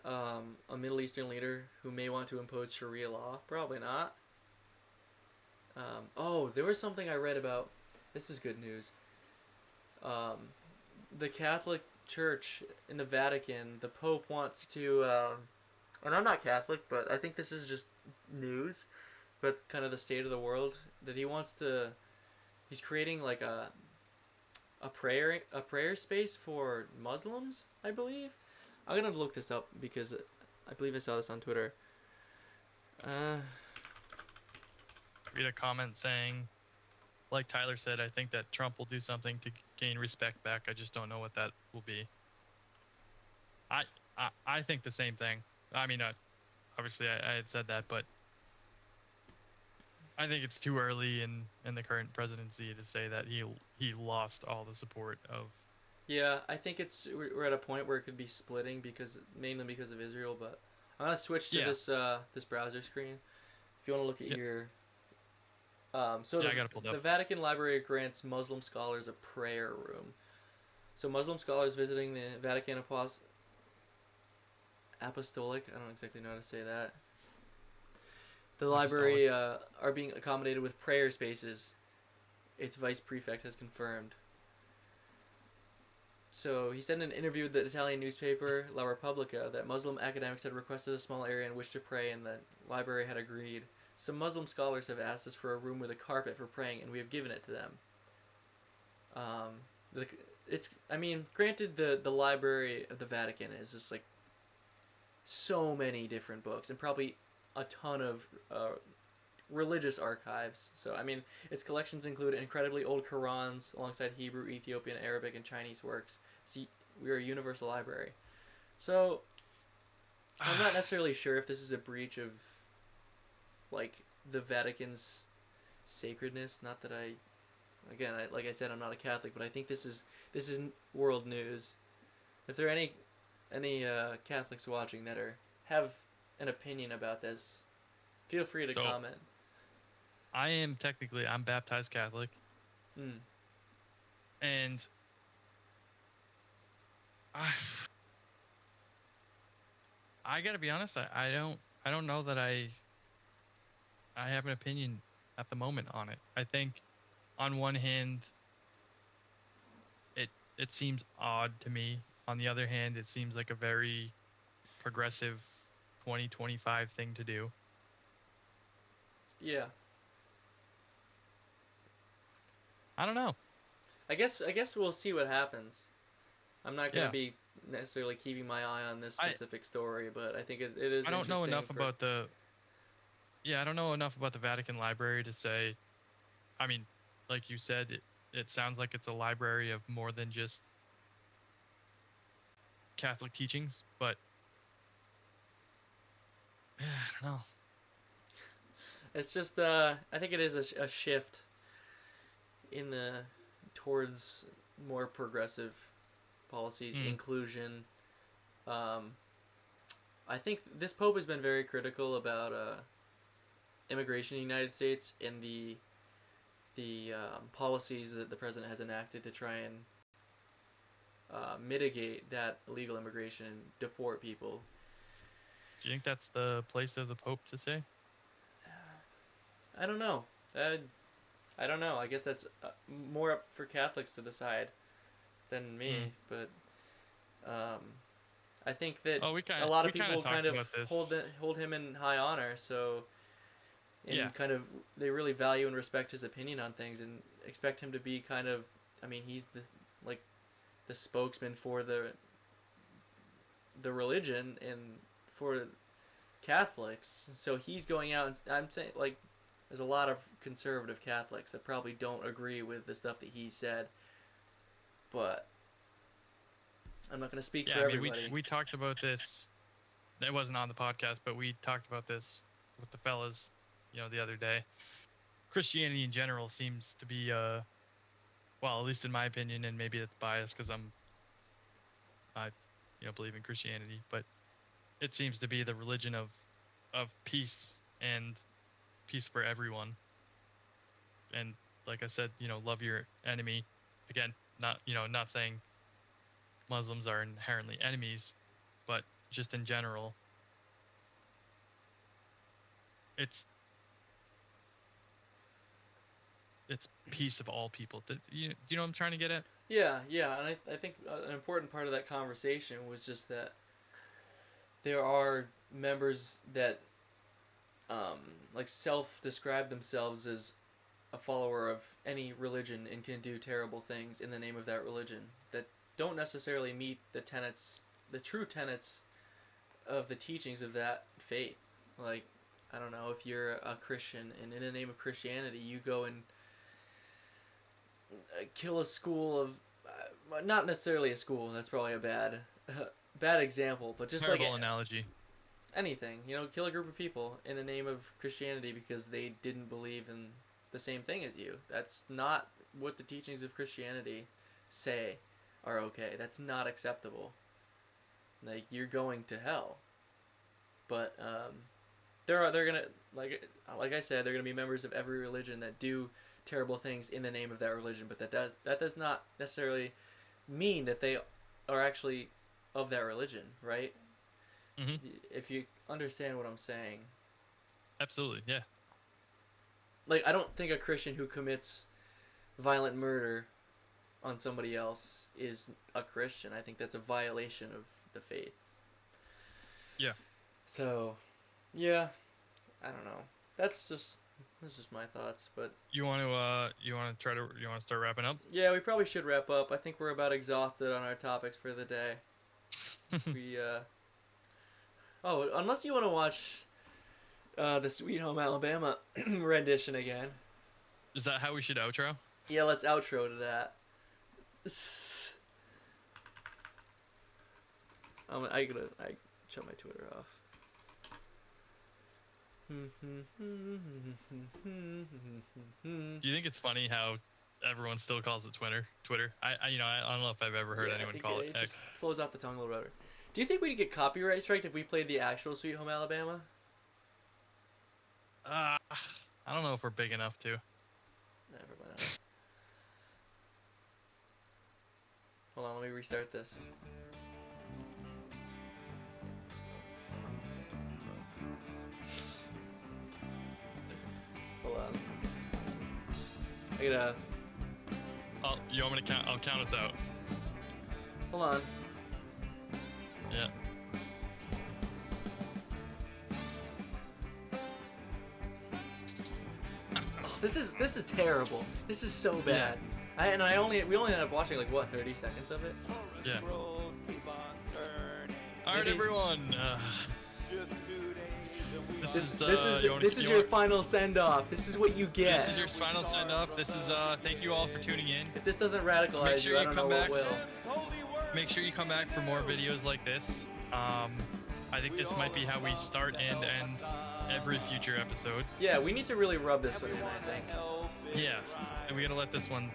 a Middle Eastern leader who may want to impose Sharia law? Probably not. There was something I read about. This is good news. The Catholic Church in the Vatican, the Pope wants to, and I'm not Catholic, but I think this is just news, but kind of the state of the world, that he's creating like a prayer space for Muslims, I believe. I'm gonna look this up because I believe I saw this on Twitter.
Read a comment saying, like Tyler said, I think that Trump will do something to gain respect back. I just don't know what that will be. I think the same thing. I mean, obviously I had said that, but I think it's too early in the current presidency to say that he lost all the support of.
Yeah, I think we're at a point where it could be splitting mainly because of Israel. But I'm gonna switch to this browser screen. If you want to look at your I got it pulled up. The Vatican Library grants Muslim scholars a prayer room. So Muslim scholars visiting the Vatican Apostolic, I don't exactly know how to say that. The library are being accommodated with prayer spaces. Its vice prefect has confirmed. So he said in an interview with the Italian newspaper La Repubblica that Muslim academics had requested a small area in which to pray, and the library had agreed. Some Muslim scholars have asked us for a room with a carpet for praying, and we have given it to them. Granted, the Library of the Vatican is just like so many different books and probably a ton of religious archives. So, I mean, its collections include incredibly old Qurans alongside Hebrew, Ethiopian, Arabic, and Chinese works. We are a universal library. So, I'm not necessarily sure if this is a breach of like the Vatican's sacredness. Not that like I said, I'm not a Catholic, but I think this is world news. If there are any Catholics watching that have an opinion about this, feel free to comment.
I'm baptized Catholic. And I gotta be honest, I don't know that I have an opinion at the moment on it. I think on one hand it seems odd to me. On the other hand, it seems like a very progressive 2025 thing to do.
Yeah.
I don't know.
I guess we'll see what happens. I'm not gonna
Yeah.
be necessarily keeping my eye on this
I
specific story, but I think it is
I don't know
interesting
enough
for.
about the yeah, I don't know enough about the Vatican Library to say. I mean, like you said, it sounds like it's a library of more than just Catholic teachings, but I don't know.
It's just I think it is a shift in the towards more progressive policies,
Mm.
inclusion. I think this Pope has been very critical about immigration in the United States and the policies that the president has enacted to try and mitigate that illegal immigration and deport people.
Do you think that's the place of the Pope to say?
I don't know. Uh, I don't know. I guess that's more up for Catholics to decide than
Mm.
me. But um, I think that
Oh,
a lot
we
of
kind of
people
talked
kind of
about this.
hold him in high honor. So
Yeah.
and kind of they really value and respect his opinion on things and expect him to be kind of. I mean, he's like the spokesman for the religion and for Catholics. So he's going out and I'm saying like there's a lot of conservative Catholics that probably don't agree with the stuff that he said, but I'm not going to speak
Yeah,
for
I mean, we
everybody.
we talked about this. It wasn't on the podcast, but we talked about this with the fellas, the other day. Christianity in general seems to be, well, at least in my opinion, and maybe it's biased because I believe in Christianity, but it seems to be the religion of peace and peace for everyone. And like I said, love your enemy. Again, not saying Muslims are inherently enemies, but just in general, it's it's peace of all people. Do you know what I'm trying to get at?
Yeah, yeah, and I think an important part of that conversation was just that there are members that like self-describe themselves as a follower of any religion and can do terrible things in the name of that religion that don't necessarily meet the true tenets of the teachings of that faith. Like, I don't know, if you're a Christian and in the name of Christianity you go and kill a school of, not necessarily a school, that's probably a bad example, but just
Terrible
like
analogy.
anything, kill a group of people in the name of Christianity because they didn't believe in the same thing as you. That's not what the teachings of Christianity say are okay. That's not acceptable. Like, you're going to hell. But they're gonna, like I said, they're gonna be members of every religion that do terrible things in the name of that religion. But that does not necessarily mean that they are actually of that religion, right?
Hmm.
If you understand what I'm saying.
Absolutely, yeah.
Like, I don't think a Christian who commits violent murder on somebody else is a Christian. I think that's a violation of the faith.
Yeah.
So, yeah, I don't know. That's just my thoughts, but
You want to start wrapping up?
yeah, we probably should wrap up. I think we're about exhausted on our topics for the day. We oh, unless you want to watch the Sweet Home Alabama rendition again.
Is that how we should outro?
Yeah, let's outro to that. I shut my Twitter off.
Do you think it's funny how everyone still calls it Twitter? I don't know if I've ever heard
Yeah,
anyone
I think
call it
it
X.
just flows off the tongue a little better. Do you think we'd get copyright striked if we played the actual Sweet Home Alabama?
I don't know if we're big enough to.
Never mind. Hold on, let me restart this. Hold on. I gotta.
Oh, you want me to count? I'll count us out.
Hold on.
Yeah.
This is terrible. This is so bad. We only ended up watching like what 30 seconds of it.
Yeah.
Scrolls keep on turning.
All right,
Maybe-
everyone.
Just 2 days and we
This
are
is
This is your final send off. This is what you get.
This is your final send off. This is thank you all for tuning in.
If this doesn't
Make
radicalize
sure
you, I
you
don't know
come
what
back.
will.
holy word.
Make sure you come back for more videos like this. I think this might be how we start and end every future episode.
Yeah, we need to really rub this one in. I think
Yeah, and we gotta let this one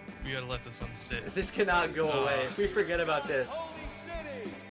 sit.
this cannot go away. If we forget about this,